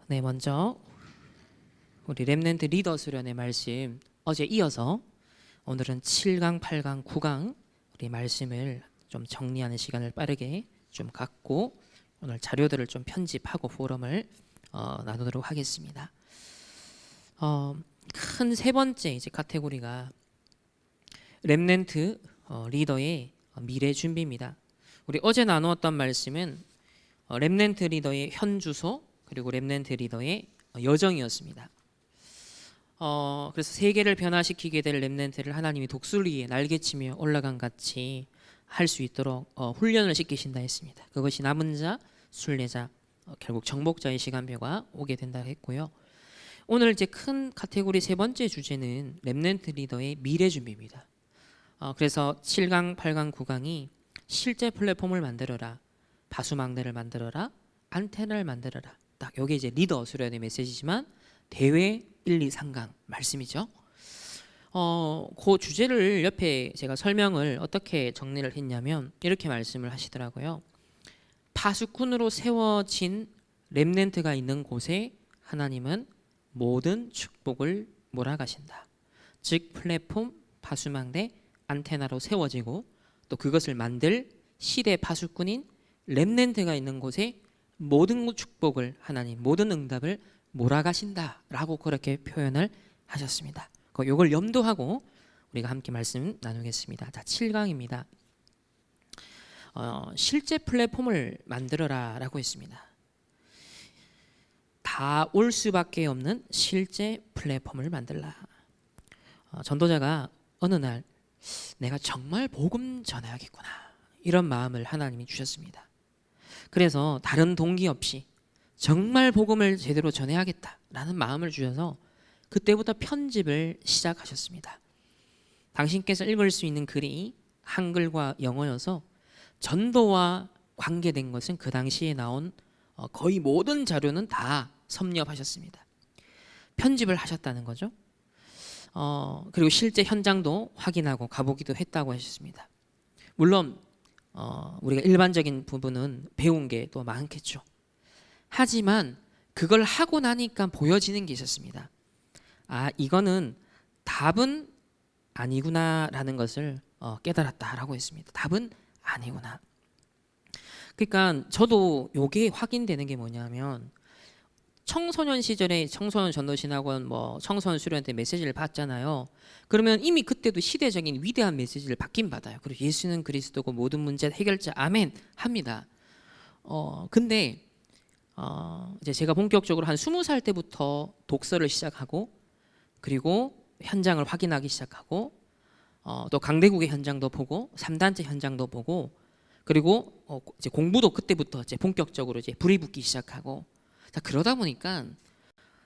네, 먼저 우리 렘넌트 리더 수련의 말씀 어제 이어서 오늘은 7강, 8강, 9강 우리 말씀을 좀 정리하는 시간을 빠르게 좀 갖고 오늘 자료들을 좀 편집하고 포럼을 나누도록 하겠습니다. 큰 세 번째 이제 카테고리가 렘넌트 리더의 미래 준비입니다. 우리 어제 나누었던 말씀은 렘넌트 리더의 현 주소 그리고 렘넌트 리더의 여정이었습니다. 그래서 세계를 변화시키게 될 렘넌트를 하나님이 독수리 위에 날개치며 올라간 같이 할 수 있도록 훈련을 시키신다 했습니다. 그것이 남은 자, 순례자, 결국 정복자의 시간표가 오게 된다 했고요. 오늘 이제 큰 카테고리 세 번째 주제는 렘넌트 리더의 미래 준비입니다. 그래서 7강, 8강, 9강이 실제 플랫폼을 만들어라, 바수망대를 만들어라, 안테나를 만들어라. 딱 여기 이제 리더 수련의 메시지지만 대회 1, 2, 3강 말씀이죠. 그 주제를 옆에 제가 설명을 어떻게 정리를 했냐면 이렇게 말씀을 하시더라고요. 파수꾼으로 세워진 렘넌트가 있는 곳에 하나님은 모든 축복을 몰아가신다. 즉 플랫폼, 파수망대, 안테나로 세워지고 또 그것을 만들 시대 파수꾼인 렘넌트가 있는 곳에 모든 축복을 하나님, 모든 응답을 몰아가신다라고 그렇게 표현을 하셨습니다. 이걸 염두하고 우리가 함께 말씀 나누겠습니다. 자, 7강입니다. 실제 플랫폼을 만들어라라고 했습니다. 다 올 수밖에 없는 실제 플랫폼을 만들라. 전도자가 어느 날 내가 정말 복음 전해야겠구나 이런 마음을 하나님이 주셨습니다. 그래서 다른 동기 없이 정말 복음을 제대로 전해야겠다라는 마음을 주셔서 그때부터 편집을 시작하셨습니다. 당신께서 읽을 수 있는 글이 한글과 영어여서 전도와 관계된 것은 그 당시에 나온 거의 모든 자료는 다 섭렵하셨습니다. 편집을 하셨다는 거죠. 그리고 실제 현장도 확인하고 가보기도 했다고 하셨습니다. 물론 우리가 일반적인 부분은 배운 게 또 많겠죠. 하지만 그걸 하고 나니까 보여지는 게 있었습니다. 아, 이거는 답은 아니구나라는 것을 깨달았다라고 했습니다. 답은 아니구나. 그러니까 저도 이게 확인되는 게 뭐냐면 청소년 시절에 청소년 전도신학원 청소년 수련 때 메시지를 받잖아요. 그러면 이미 그때도 시대적인 위대한 메시지를 받긴 받아요. 그리고 예수는 그리스도고 모든 문제 해결자 아멘 합니다. 근데 이제 제가 본격적으로 한 20살 때부터 독서를 시작하고 그리고 현장을 확인하기 시작하고 또 강대국의 현장도 보고 3단체 현장도 보고 그리고 이제 공부도 그때부터 이제 본격적으로 이제 불이 붙기 시작하고 자, 그러다 보니까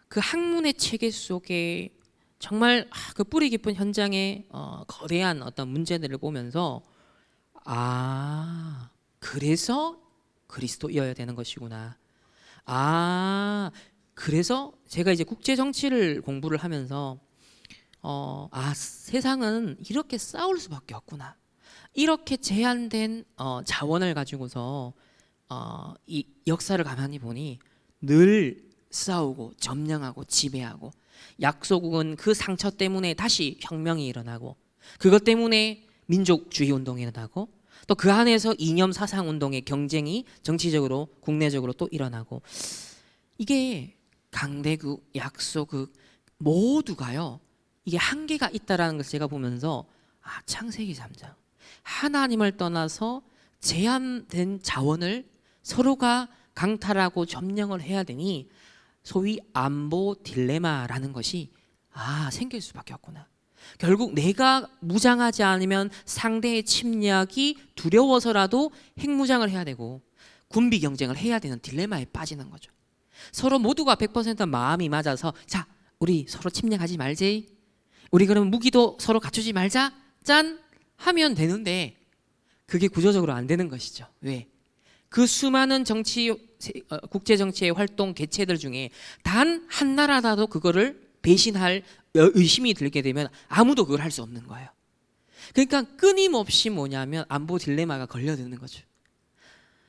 그 학문의 체계 속에 정말 그 뿌리 깊은 현장의 거대한 어떤 문제들을 보면서 아, 그래서 그리스도여야 되는 것이구나. 아, 그래서 제가 이제 국제 정치를 공부를 하면서 아, 세상은 이렇게 싸울 수밖에 없구나. 이렇게 제한된 자원을 가지고서 이 역사를 가만히 보니 늘 싸우고 점령하고 지배하고 약소국은 그 상처 때문에 다시 혁명이 일어나고 그것 때문에 민족주의 운동이 일어나고 또 그 안에서 이념 사상 운동의 경쟁이 정치적으로 국내적으로 또 일어나고 이게 강대국, 약소국 모두가요 이게 한계가 있다라는 것을 제가 보면서 아, 창세기 3장 하나님을 떠나서 제한된 자원을 서로가 강탈하고 점령을 해야 되니 소위 안보 딜레마라는 것이 생길 수밖에 없구나. 결국 내가 무장하지 않으면 상대의 침략이 두려워서라도 핵무장을 해야 되고 군비 경쟁을 해야 되는 딜레마에 빠지는 거죠. 서로 모두가 100% 마음이 맞아서 자, 우리 서로 침략하지 말지. 우리 그러면 무기도 서로 갖추지 말자. 짠! 하면 되는데 그게 구조적으로 안 되는 것이죠. 왜? 그 수많은 국제 정치의 활동 개체들 중에 단 한 나라라도 그거를 배신할 의심이 들게 되면 아무도 그걸 할 수 없는 거예요. 그러니까 끊임없이 뭐냐면 안보 딜레마가 걸려드는 거죠.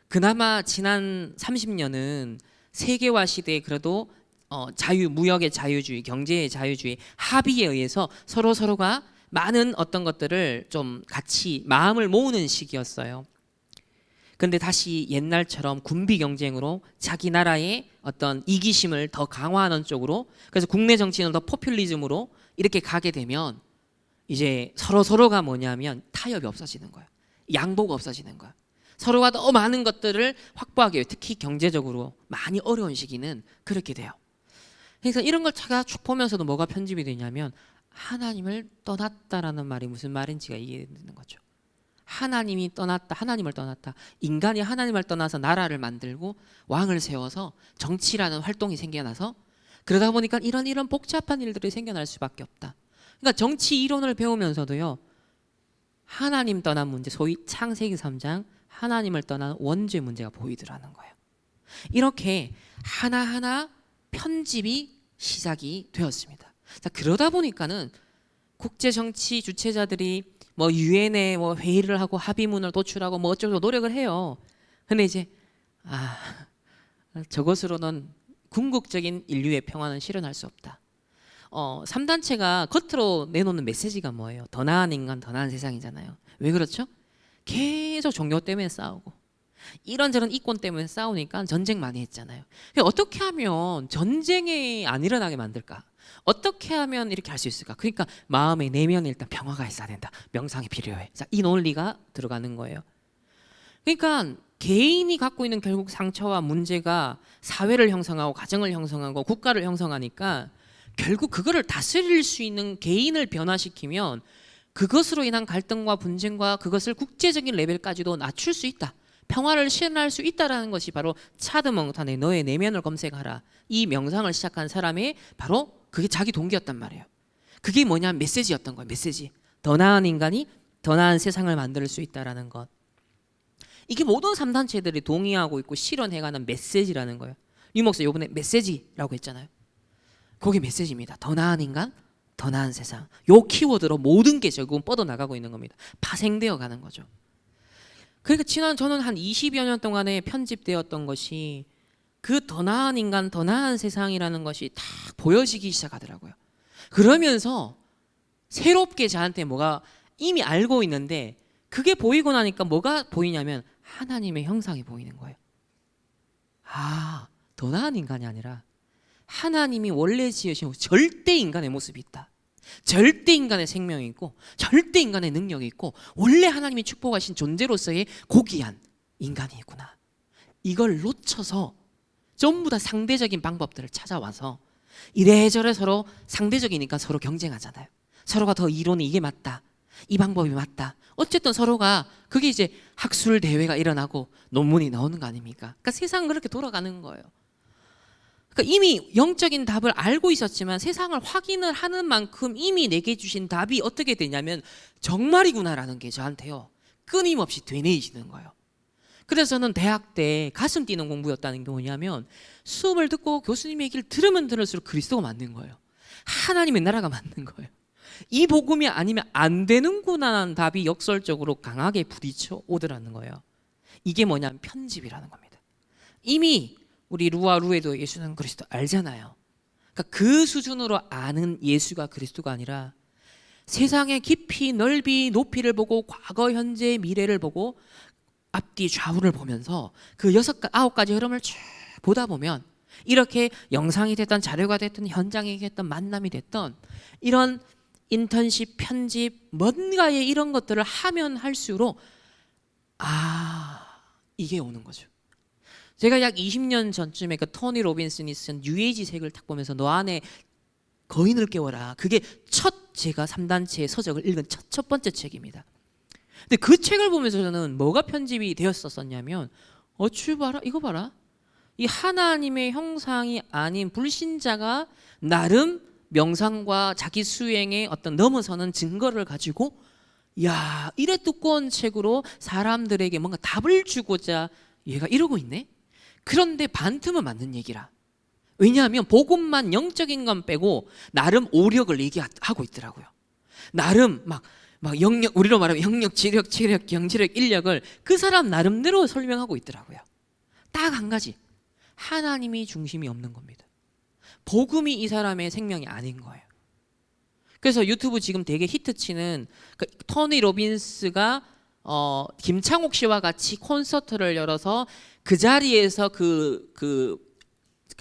그나마 지난 30년은 세계화 시대에 그래도 무역의 자유주의, 경제의 자유주의 합의에 의해서 서로가 많은 어떤 것들을 좀 같이 마음을 모으는 시기였어요. 근데 다시 옛날처럼 군비 경쟁으로 자기 나라의 어떤 이기심을 더 강화하는 쪽으로, 그래서 국내 정치는 더 포퓰리즘으로 이렇게 가게 되면 이제 서로가 뭐냐면 타협이 없어지는 거예요. 양보가 없어지는 거예요. 서로가 더 많은 것들을 확보하기 위해, 특히 경제적으로 많이 어려운 시기는 그렇게 돼요. 그래서 이런 걸 제가 쭉 보면서도 뭐가 편집이 되냐면 하나님을 떠났다라는 말이 무슨 말인지가 이해되는 거죠. 하나님을 떠났다. 인간이 하나님을 떠나서 나라를 만들고 왕을 세워서 정치라는 활동이 생겨나서, 그러다 보니까 이런 복잡한 일들이 생겨날 수밖에 없다. 그러니까 정치 이론을 배우면서도요, 하나님 떠난 문제, 소위 창세기 3장 하나님을 떠난 원죄 문제가 보이더라는 거예요. 이렇게 하나하나 편집이 시작이 되었습니다. 자, 그러다 보니까는 국제 정치 주체자들이 뭐 유엔에 뭐 회의를 하고 합의문을 도출하고 뭐 어쩌고 노력을 해요. 근데 이제 저것으로는 궁극적인 인류의 평화는 실현할 수 없다. 3단체가 겉으로 내놓는 메시지가 뭐예요? 더 나은 인간, 더 나은 세상이잖아요. 왜 그렇죠? 계속 종교 때문에 싸우고 이런저런 이권 때문에 싸우니까 전쟁 많이 했잖아요. 어떻게 하면 전쟁이 안 일어나게 만들까? 어떻게 하면 이렇게 할 수 있을까? 그러니까 마음의 내면에 일단 평화가 있어야 된다. 명상이 필요해. 자, 이 논리가 들어가는 거예요. 그러니까 개인이 갖고 있는 결국 상처와 문제가 사회를 형성하고 가정을 형성하고 국가를 형성하니까 결국 그거를 다스릴 수 있는 개인을 변화시키면 그것으로 인한 갈등과 분쟁과 그것을 국제적인 레벨까지도 낮출 수 있다. 평화를 실현할 수 있다라는 것이 바로 차드몽탄의 너의 내면을 검색하라. 이 명상을 시작한 사람의 바로 그게 자기 동기였단 말이에요. 그게 뭐냐면 메시지였던 거예요. 메시지. 더 나은 인간이 더 나은 세상을 만들 수 있다라는 것. 이게 모든 3단체들이 동의하고 있고 실현해가는 메시지라는 거예요. 유 목사 이번에 메시지라고 했잖아요. 그게 메시지입니다. 더 나은 인간, 더 나은 세상. 요 키워드로 모든 게 결국은 뻗어나가고 있는 겁니다. 파생되어 가는 거죠. 그러니까 저는 한 20여 년 동안에 편집되었던 것이 그 더 나은 인간, 더 나은 세상이라는 것이 딱 보여지기 시작하더라고요. 그러면서 새롭게 저한테 뭐가 이미 알고 있는데 그게 보이고 나니까 뭐가 보이냐면 하나님의 형상이 보이는 거예요. 더 나은 인간이 아니라 하나님이 원래 지으신 절대 인간의 모습이 있다. 절대 인간의 생명이 있고 절대 인간의 능력이 있고 원래 하나님이 축복하신 존재로서의 고귀한 인간이 있구나. 이걸 놓쳐서 전부 다 상대적인 방법들을 찾아와서 이래저래 서로 상대적이니까 서로 경쟁하잖아요. 서로가 더 이론이 이게 맞다. 이 방법이 맞다. 어쨌든 서로가 그게 이제 학술 대회가 일어나고 논문이 나오는 거 아닙니까? 그러니까 세상은 그렇게 돌아가는 거예요. 그러니까 이미 영적인 답을 알고 있었지만 세상을 확인을 하는 만큼 이미 내게 주신 답이 어떻게 되냐면 정말이구나라는 게 저한테요 끊임없이 되뇌이시는 거예요. 그래서 저는 대학 때 가슴 뛰는 공부였다는 게 뭐냐면 수업을 듣고 교수님 얘기를 들으면 들을수록 그리스도가 맞는 거예요. 하나님의 나라가 맞는 거예요. 이 복음이 아니면 안 되는구나라는 답이 역설적으로 강하게 부딪혀 오더라는 거예요. 이게 뭐냐면 편집이라는 겁니다. 이미 우리 루에도 예수는 그리스도 알잖아요. 그러니까 그 수준으로 아는 예수가 그리스도가 아니라 세상의 깊이 넓이 높이를 보고 과거 현재 미래를 보고 앞뒤 좌우를 보면서 그 9가지 흐름을 쭉 보다 보면 이렇게 영상이 됐던 자료가 됐던 현장이 됐던 만남이 됐던 이런 인턴십 편집 뭔가의 이런 것들을 하면 할수록 이게 오는 거죠. 제가 약 20년 전쯤에 그 토니 로빈슨이 쓴 뉴에이지 책을 딱 보면서 너 안에 거인을 깨워라. 그게 제가 3단체의 서적을 읽은 첫 번째 책입니다. 근데 그 책을 보면서 저는 뭐가 편집이 되었었냐면 봐라 이거 봐라. 이 하나님의 형상이 아닌 불신자가 나름 명상과 자기 수행의 어떤 넘어서는 증거를 가지고 이래 두꺼운 책으로 사람들에게 뭔가 답을 주고자 얘가 이러고 있네. 그런데 반틈은 맞는 얘기라. 왜냐하면 복음만 영적인 건 빼고 나름 오력을 얘기하고 있더라고요. 나름 막 영역, 우리로 말하면 영역, 지력, 체력, 경제력, 인력을 그 사람 나름대로 설명하고 있더라고요. 딱 한 가지, 하나님이 중심이 없는 겁니다. 복음이 이 사람의 생명이 아닌 거예요. 그래서 유튜브 지금 되게 히트치는 그 토니 로빈스가 김창옥 씨와 같이 콘서트를 열어서 그 자리에서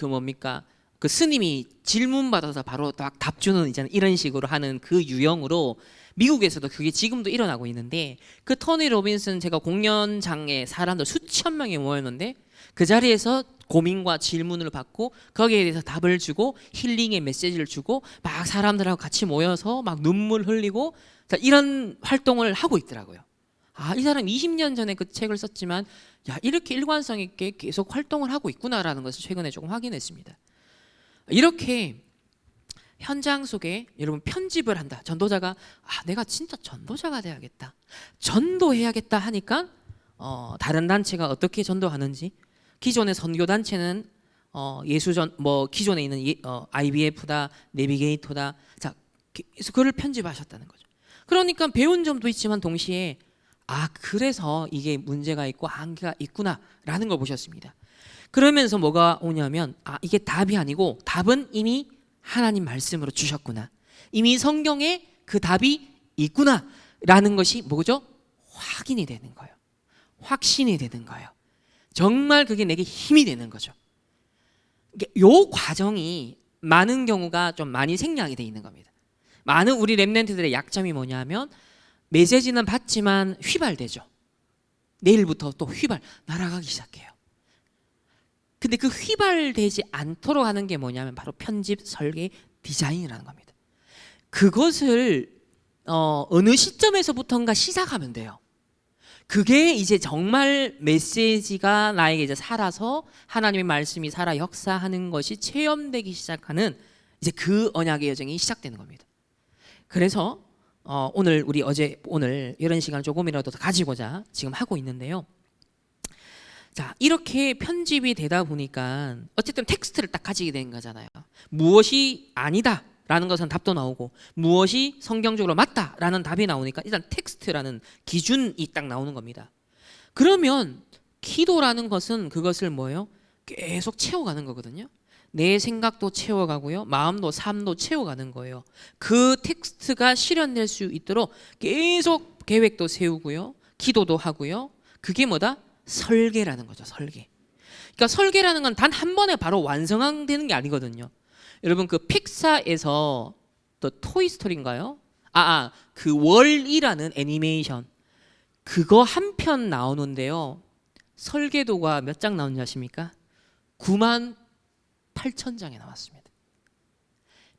뭡니까? 그 스님이 질문 받아서 바로 딱 답 주는 있잖아요. 이런 식으로 하는 그 유형으로 미국에서도 그게 지금도 일어나고 있는데, 그 토니 로빈스는 제가 공연장에 사람들 수천 명이 모였는데 그 자리에서 고민과 질문을 받고 거기에 대해서 답을 주고 힐링의 메시지를 주고 막 사람들하고 같이 모여서 막 눈물 흘리고 이런 활동을 하고 있더라고요. 아, 이 사람 20년 전에 그 책을 썼지만 야, 이렇게 일관성 있게 계속 활동을 하고 있구나라는 것을 최근에 조금 확인했습니다. 이렇게 현장 속에 여러분 편집을 한다. 전도자가 내가 진짜 전도자가 돼야겠다, 전도해야겠다 하니까 다른 단체가 어떻게 전도하는지, 기존의 선교 단체는 예수전 기존에 있는 IBF다, 내비게이터다, 자, 그래서 그걸 편집하셨다는 거죠. 그러니까 배운 점도 있지만 동시에 그래서 이게 문제가 있고 한계가 있구나라는 걸 보셨습니다. 그러면서 뭐가 오냐면 이게 답이 아니고 답은 이미 하나님 말씀으로 주셨구나, 이미 성경에 그 답이 있구나라는 것이 뭐죠? 확인이 되는 거예요. 확신이 되는 거예요. 정말 그게 내게 힘이 되는 거죠. 요 과정이 많은 경우가 좀 많이 생략이 돼 있는 겁니다. 많은 우리 렘넌트들의 약점이 뭐냐면 메시지는 받지만 휘발되죠. 내일부터 또 날아가기 시작해요. 근데 그 휘발되지 않도록 하는 게 뭐냐면 바로 편집, 설계, 디자인이라는 겁니다. 그것을 어느 시점에서부턴가 시작하면 돼요. 그게 이제 정말 메시지가 나에게 이제 살아서 하나님의 말씀이 살아 역사하는 것이 체험되기 시작하는 이제 그 언약의 여정이 시작되는 겁니다. 그래서 오늘 오늘 이런 시간을 조금이라도 더 가지고자 지금 하고 있는데요. 자, 이렇게 편집이 되다 보니까 어쨌든 텍스트를 딱 가지게 된 거잖아요. 무엇이 아니다 라는 것은 답도 나오고 무엇이 성경적으로 맞다라는 답이 나오니까 일단 텍스트라는 기준이 딱 나오는 겁니다. 그러면 기도라는 것은 그것을 뭐예요? 계속 채워가는 거거든요. 내 생각도 채워가고요, 마음도 삶도 채워가는 거예요. 그 텍스트가 실현될 수 있도록 계속 계획도 세우고요, 기도도 하고요. 그게 뭐다? 설계라는 거죠. 설계. 그러니까 설계라는 건 단 한 번에 바로 완성되는 게 아니거든요. 여러분 그 픽사에서 또 토이스토리인가요? 그 월이라는 애니메이션, 그거 한 편 나오는데요, 설계도가 몇 장 나오는지 아십니까? 98,000장이 나왔습니다.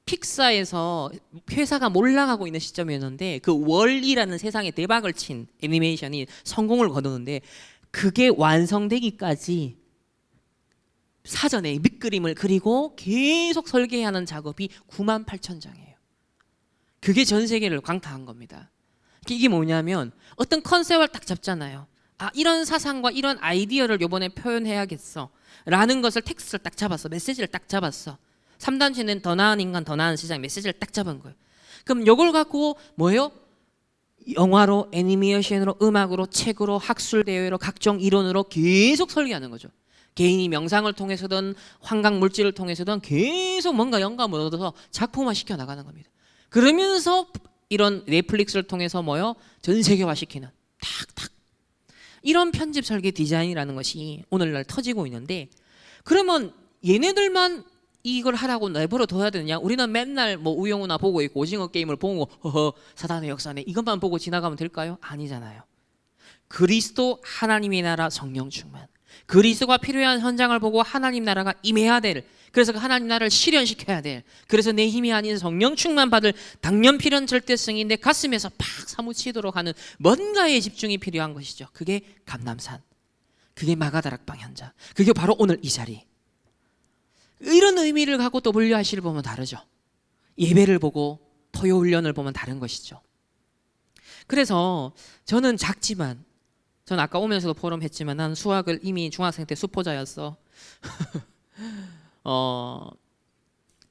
픽사에서 회사가 몰락하고 있는 시점이었는데 그 월이라는 세상에 대박을 친 애니메이션이 성공을 거두는데 그게 완성되기까지 사전에 밑그림을 그리고 계속 설계하는 작업이 98,000장이에요. 그게 전 세계를 강타한 겁니다. 이게 뭐냐면 어떤 컨셉을 딱 잡잖아요. 이런 사상과 이런 아이디어를 이번에 표현해야겠어 라는 것을 텍스트를 딱 잡았어. 메시지를 딱 잡았어. 3단체는 더 나은 인간, 더 나은 세상 메시지를 딱 잡은 거예요. 그럼 이걸 갖고 뭐예요? 영화로, 애니메이션으로, 음악으로, 책으로, 학술대회로, 각종 이론으로 계속 설계하는 거죠. 개인이 명상을 통해서든 환각 물질을 통해서든 계속 뭔가 영감을 얻어서 작품화 시켜 나가는 겁니다. 그러면서 이런 넷플릭스를 통해서 뭐요? 전 세계화 시키는 탁탁 이런 편집 설계 디자인이라는 것이 오늘날 터지고 있는데, 그러면 얘네들만 이걸 하라고 내버려 둬야 되느냐? 우리는 맨날 우영우나 보고 있고 오징어 게임을 보고 사단의 역사네 이것만 보고 지나가면 될까요? 아니잖아요. 그리스도, 하나님의 나라, 성령 충만, 그리스도가 필요한 현장을 보고 하나님 나라가 임해야 될, 그래서 그 하나님 나라를 실현시켜야 될, 그래서 내 힘이 아닌 성령 충만 받을 당연 필연 절대성이 내 가슴에서 팍 사무치도록 하는 뭔가의 집중이 필요한 것이죠. 그게 감람산, 그게 마가다락방 현장, 그게 바로 오늘 이 자리. 이런 의미를 갖고 또 분류하시를 보면 다르죠. 예배를 보고 토요 훈련을 보면 다른 것이죠. 그래서 저는 작지만, 저는 아까 오면서도 포럼했지만 난 수학을 이미 중학생 때 수포자였어.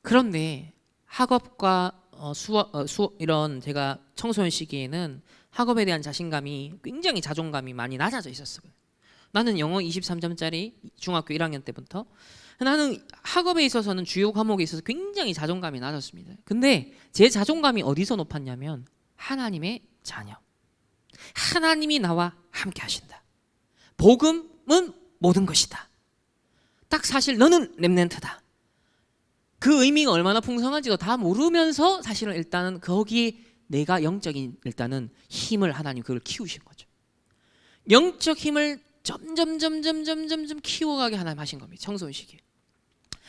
그런데 학업과 이런 제가 청소년 시기에는 학업에 대한 자신감이 굉장히 자존감이 많이 낮아져 있었어요. 나는 영어 23점짜리 중학교 1학년 때부터 나는 학업에 있어서는 주요 과목에 있어서 굉장히 자존감이 낮았습니다. 근데 제 자존감이 어디서 높았냐면 하나님의 자녀. 하나님이 나와 함께 하신다. 복음은 모든 것이다. 딱 사실 너는 렘넌트다. 그 의미가 얼마나 풍성한지도 다 모르면서 사실은 일단은 거기 내가 영적인 일단은 힘을 하나님 그걸 키우신 거죠. 영적 힘을 점점 키워가게 하나님 하신 겁니다. 청소년 시기에.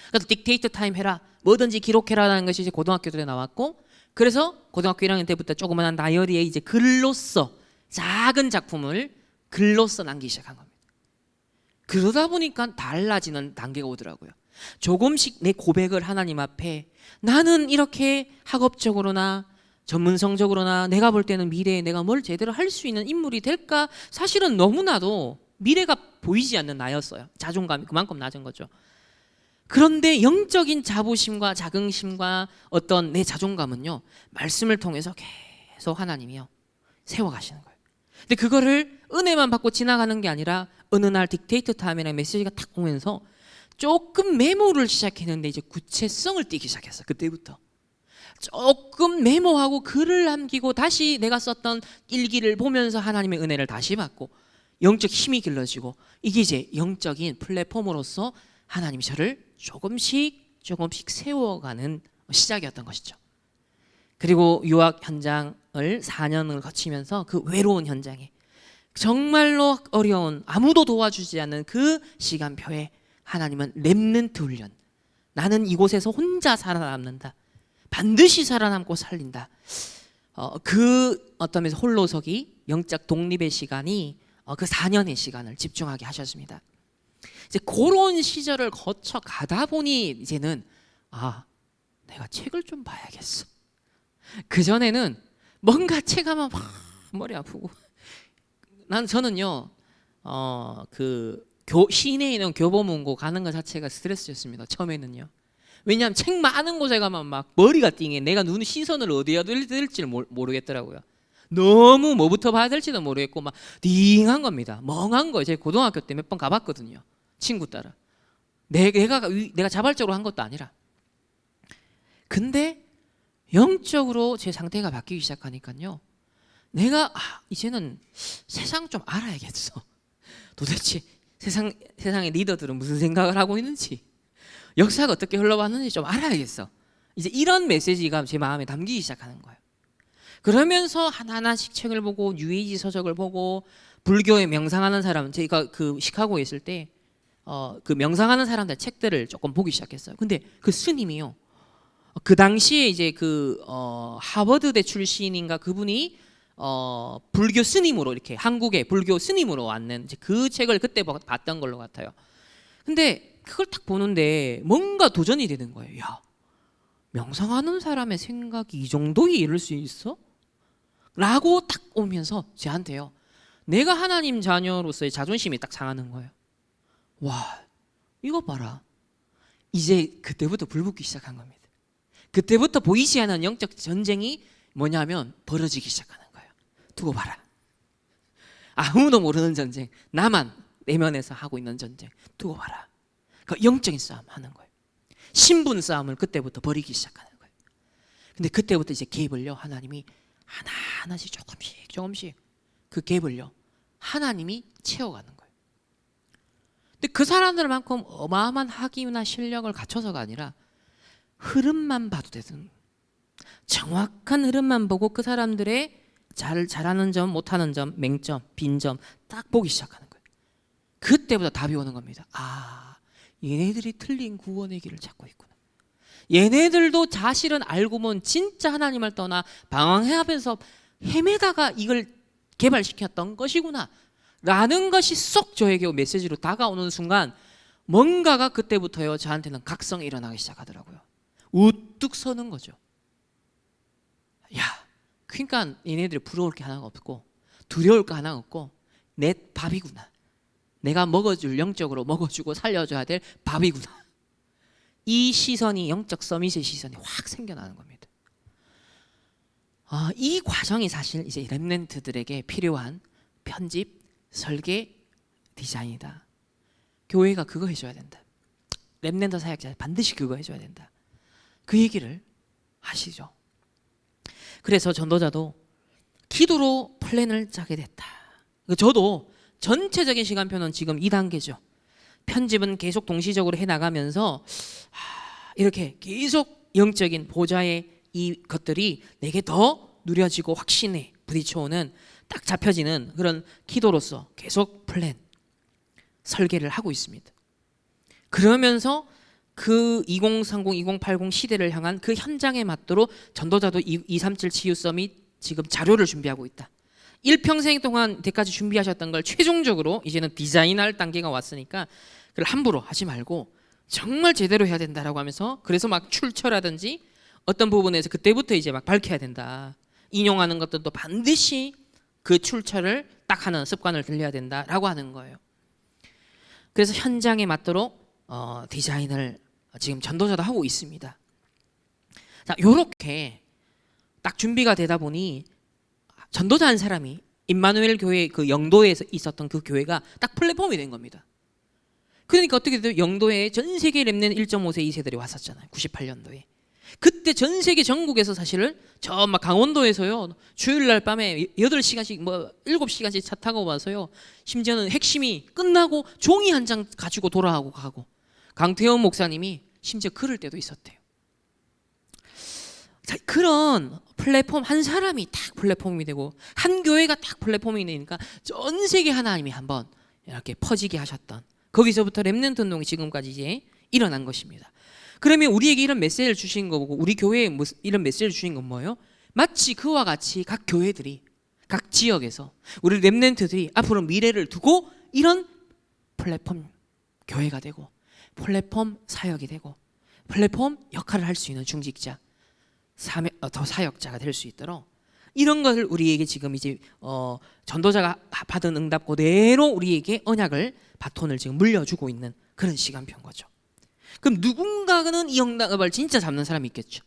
그래서 딕테이터 타임 해라, 뭐든지 기록해라라는 것이 이제 고등학교 때 나왔고, 그래서 고등학교 1학년 때부터 조그만한 다이어리에 이제 글로써 작은 작품을 글로써 남기기 시작한 겁니다. 그러다 보니까 달라지는 단계가 오더라고요. 조금씩 내 고백을 하나님 앞에, 나는 이렇게 학업적으로나 전문성적으로나 내가 볼 때는 미래에 내가 뭘 제대로 할 수 있는 인물이 될까? 사실은 너무나도 미래가 보이지 않는 나였어요. 자존감이 그만큼 낮은 거죠. 그런데 영적인 자부심과 자긍심과 어떤 내 자존감은요, 말씀을 통해서 계속 하나님이요 세워가시는 거예요. 근데 그거를 은혜만 받고 지나가는 게 아니라 어느 날 딕테이터 타임이라는 메시지가 딱 오면서 조금 메모를 시작했는데 이제 구체성을 띠기 시작했어요. 그때부터 조금 메모하고 글을 남기고 다시 내가 썼던 일기를 보면서 하나님의 은혜를 다시 받고 영적 힘이 길러지고, 이게 이제 영적인 플랫폼으로서 하나님이 저를 조금씩 세워가는 시작이었던 것이죠. 그리고 유학 현장을 4년을 거치면서 그 외로운 현장에 정말로 어려운, 아무도 도와주지 않는 그 시간표에 하나님은 렘넌트 훈련, 나는 이곳에서 혼자 살아남는다, 반드시 살아남고 살린다, 그 어떤 면에서 홀로서기, 영적 독립의 시간이 그 4년의 시간을 집중하게 하셨습니다. 이제 그런 시절을 거쳐 가다 보니 이제는 내가 책을 좀 봐야겠어. 그 전에는 뭔가 책 하면 막 머리 아프고, 저는요 그 시내에 있는 교보문고 가는 것 자체가 스트레스였습니다. 처음에는요. 왜냐하면 책 많은 곳에 가면 막 머리가 띵해. 내가 눈 시선을 어디에 둬야 될지를 모르겠더라고요. 너무 뭐부터 봐야 될지도 모르겠고 막 띵한 겁니다. 멍한 거예요. 제가 고등학교 때 몇 번 가봤거든요. 친구 따라. 내가 자발적으로 한 것도 아니라. 근데 영적으로 제 상태가 바뀌기 시작하니까요, 내가 이제는 세상 좀 알아야겠어. 도대체 세상의 리더들은 무슨 생각을 하고 있는지, 역사가 어떻게 흘러왔는지 좀 알아야겠어. 이제 이런 메시지가 제 마음에 담기기 시작하는 거예요. 그러면서 하나하나씩 책을 보고 뉴에이지 서적을 보고, 불교에 명상하는 사람, 제가 그 시카고에 있을 때 그 명상하는 사람들 책들을 조금 보기 시작했어요. 근데 그 스님이요, 그 당시에 이제 그 하버드대 출신인가 그분이 불교 스님으로, 이렇게 한국의 불교 스님으로 왔는 그 책을 그때 봤던 걸로 같아요. 근데 그걸 딱 보는데 뭔가 도전이 되는 거예요. 야, 명상하는 사람의 생각이 이 정도에 이를 수 있어? 라고 딱 오면서 저한테요, 내가 하나님 자녀로서의 자존심이 딱 상하는 거예요. 와, 이거 봐라. 이제 그때부터 불붙기 시작한 겁니다. 그때부터 보이지 않는 영적 전쟁이 뭐냐면 벌어지기 시작하는 거예요. 두고 봐라. 아무도 모르는 전쟁, 나만 내면에서 하고 있는 전쟁, 두고 봐라. 그 영적인 싸움 하는 거예요. 신분 싸움을 그때부터 벌이기 시작하는 거예요. 근데 그때부터 이제 갭을요, 하나님이 하나하나씩 조금씩 그 갭을요 하나님이 채워가는 거예요. 근데 그 사람들만큼 어마어마한 학위나 실력을 갖춰서가 아니라 흐름만 봐도 되든, 정확한 흐름만 보고 그 사람들의 잘하는 점, 못하는 점, 맹점, 빈점 딱 보기 시작하는 거예요. 그때부터 답이 오는 겁니다. 얘네들이 틀린 구원의 길을 찾고 있구나. 얘네들도 사실은 알고 보면 진짜 하나님을 떠나 방황해하면서 헤매다가 이걸 개발시켰던 것이구나 라는 것이 쏙 저에게 메시지로 다가오는 순간, 뭔가가 그때부터요 저한테는 각성이 일어나기 시작하더라고요. 우뚝 서는 거죠. 야, 그러니까 얘네들이 부러울 게 하나가 없고 두려울 게 하나가 없고 내 밥이구나. 내가 영적으로 먹어주고 살려줘야 될 밥이구나. 이 시선이, 영적 서밋의 시선이 확 생겨나는 겁니다. 이 과정이 사실 이제 렘넌트들에게 필요한 편집, 설계, 디자인이다. 교회가 그거 해줘야 된다. 렘넌트 사역자 반드시 그거 해줘야 된다. 그 얘기를 하시죠. 그래서 전도자도 기도로 플랜을 짜게 됐다. 저도 전체적인 시간표는 지금 2단계죠. 편집은 계속 동시적으로 해나가면서 이렇게 계속 영적인 보좌의 이 것들이 내게 더 누려지고 확신에 부딪혀오는 딱 잡혀지는 그런 기도로서 계속 플랜 설계를 하고 있습니다. 그러면서 그 2030, 2080 시대를 향한 그 현장에 맞도록 전도자도 237 치유 서밋 지금 자료를 준비하고 있다. 일평생 동안 때까지 준비하셨던 걸 최종적으로 이제는 디자인할 단계가 왔으니까 그걸 함부로 하지 말고 정말 제대로 해야 된다라고 하면서 그래서 막 출처라든지 어떤 부분에서 그때부터 이제 막 밝혀야 된다. 인용하는 것들도 반드시 그 출처를 딱 하는 습관을 들여야 된다라고 하는 거예요. 그래서 현장에 맞도록 디자인을 지금 전도자도 하고 있습니다. 자, 요렇게 딱 준비가 되다 보니 전도자 한 사람이 임마누엘 교회 그 영도에서 있었던 그 교회가 딱 플랫폼이 된 겁니다. 그러니까 어떻게 돼요? 영도에 전 세계 렘넌트 1.5세 2세들이 왔었잖아요. 98년도에. 그때 전 세계 전국에서 사실은 저 막 강원도에서요. 주일날 밤에 8시간씩 뭐 7시간씩 차 타고 와서요. 심지어는 핵심이 끝나고 종이 한 장 가지고 돌아가고 가고 강태원 목사님이 심지어 그럴 때도 있었대요. 자, 그런 플랫폼 한 사람이 딱 플랫폼이 되고 한 교회가 딱 플랫폼이 되니까 전 세계 하나님이 한번 이렇게 퍼지게 하셨던 거기서부터 렘넌트 운동이 지금까지 이제 일어난 것입니다. 그러면 우리에게 이런 메시지를 주신 거고 우리 교회에 이런 메시지를 주신 건 뭐예요? 마치 그와 같이 각 교회들이 각 지역에서 우리 렘넌트들이 앞으로 미래를 두고 이런 플랫폼 교회가 되고 플랫폼 사역이 되고 플랫폼 역할을 할 수 있는 중직자 더 사역자가 될 수 있도록 이런 것을 우리에게 지금 이제 전도자가 받은 응답 그대로 우리에게 언약을 바톤을 지금 물려주고 있는 그런 시간표인 거죠. 그럼 누군가는 이 응답을 진짜 잡는 사람이 있겠죠.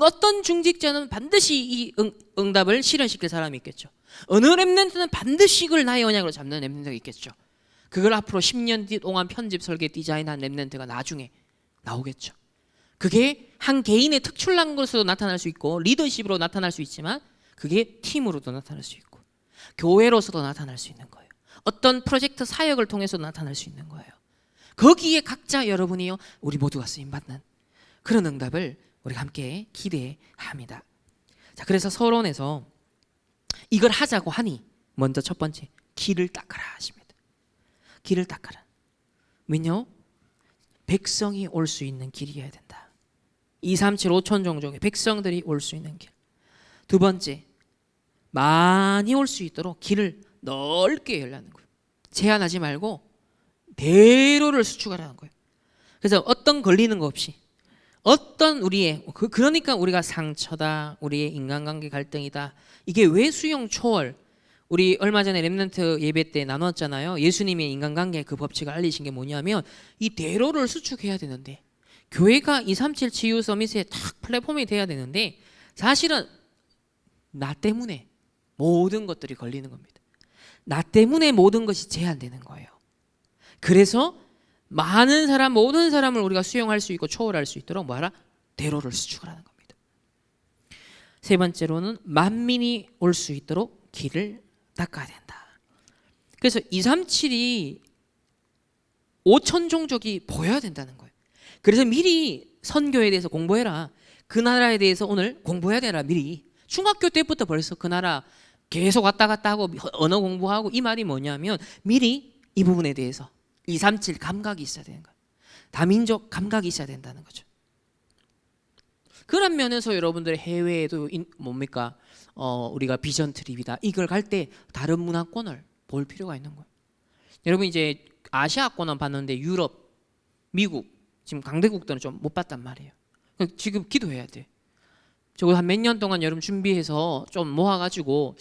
어떤 중직자는 반드시 이 응답을 실현시킬 사람이 있겠죠. 어느 렘넌트는 반드시 이걸 나의 언약으로 잡는 렘넌트가 있겠죠. 그걸 앞으로 10년 동안 편집 설계 디자인한 렘넌트가 나중에 나오겠죠. 그게 한 개인의 특출난 것으로 나타날 수 있고 리더십으로 나타날 수 있지만 그게 팀으로도 나타날 수 있고 교회로서도 나타날 수 있는 거예요. 어떤 프로젝트 사역을 통해서 나타날 수 있는 거예요. 거기에 각자 여러분이요 우리 모두가 쓰임받는 그런 응답을 우리가 함께 기대합니다. 자, 그래서 서론에서 이걸 하자고 하니 먼저 첫 번째 길을 닦아라 하십니다. 길을 닦아라. 왜냐? 백성이 올 수 있는 길이어야 된다. 237 5천 종족의 백성들이 올 수 있는 길. 두 번째, 많이 올 수 있도록 길을 넓게 열라는 거예요. 제한하지 말고 대로를 수축하라는 거예요. 그래서 어떤 걸리는 거 없이 어떤 우리의 그러니까 우리가 상처다, 우리의 인간관계 갈등이다. 이게 왜 수용 초월? 우리 얼마 전에 렘넌트 예배 때 나눴잖아요. 예수님의 인간관계 그 법칙을 알리신 게 뭐냐면 이 대로를 수축해야 되는데 교회가 237 치유 서밋의 딱 플랫폼이 돼야 되는데 사실은 나 때문에 모든 것들이 걸리는 겁니다. 나 때문에 모든 것이 제한되는 거예요. 그래서 많은 사람, 모든 사람을 우리가 수용할 수 있고 초월할 수 있도록 뭐하라? 대로를 수축하라는 겁니다. 세 번째로는 만민이 올 수 있도록 길을 닦아야 된다. 그래서 237이 5천 종족이 보여야 된다는 거예요. 그래서 미리 선교에 대해서 공부해라. 그 나라에 대해서 오늘 공부해야 되라. 미리 중학교 때부터 벌써 그 나라 계속 왔다 갔다 하고 언어 공부하고 이 말이 뭐냐면 미리 이 부분에 대해서 237 감각이 있어야 되는 거예요. 다민족 감각이 있어야 된다는 거죠. 그런 면에서 여러분들 해외에도 뭡니까? 우리가 비전 트립이다. 이걸 갈 때 다른 문화권을 볼 필요가 있는 거예요. 여러분 이제 아시아권은 봤는데 유럽, 미국 지금 강대국들은 좀 못 봤단 말이에요. 지금 기도해야 돼. 저거 한 몇 년 동안 여러분 준비해서 좀 모아가지고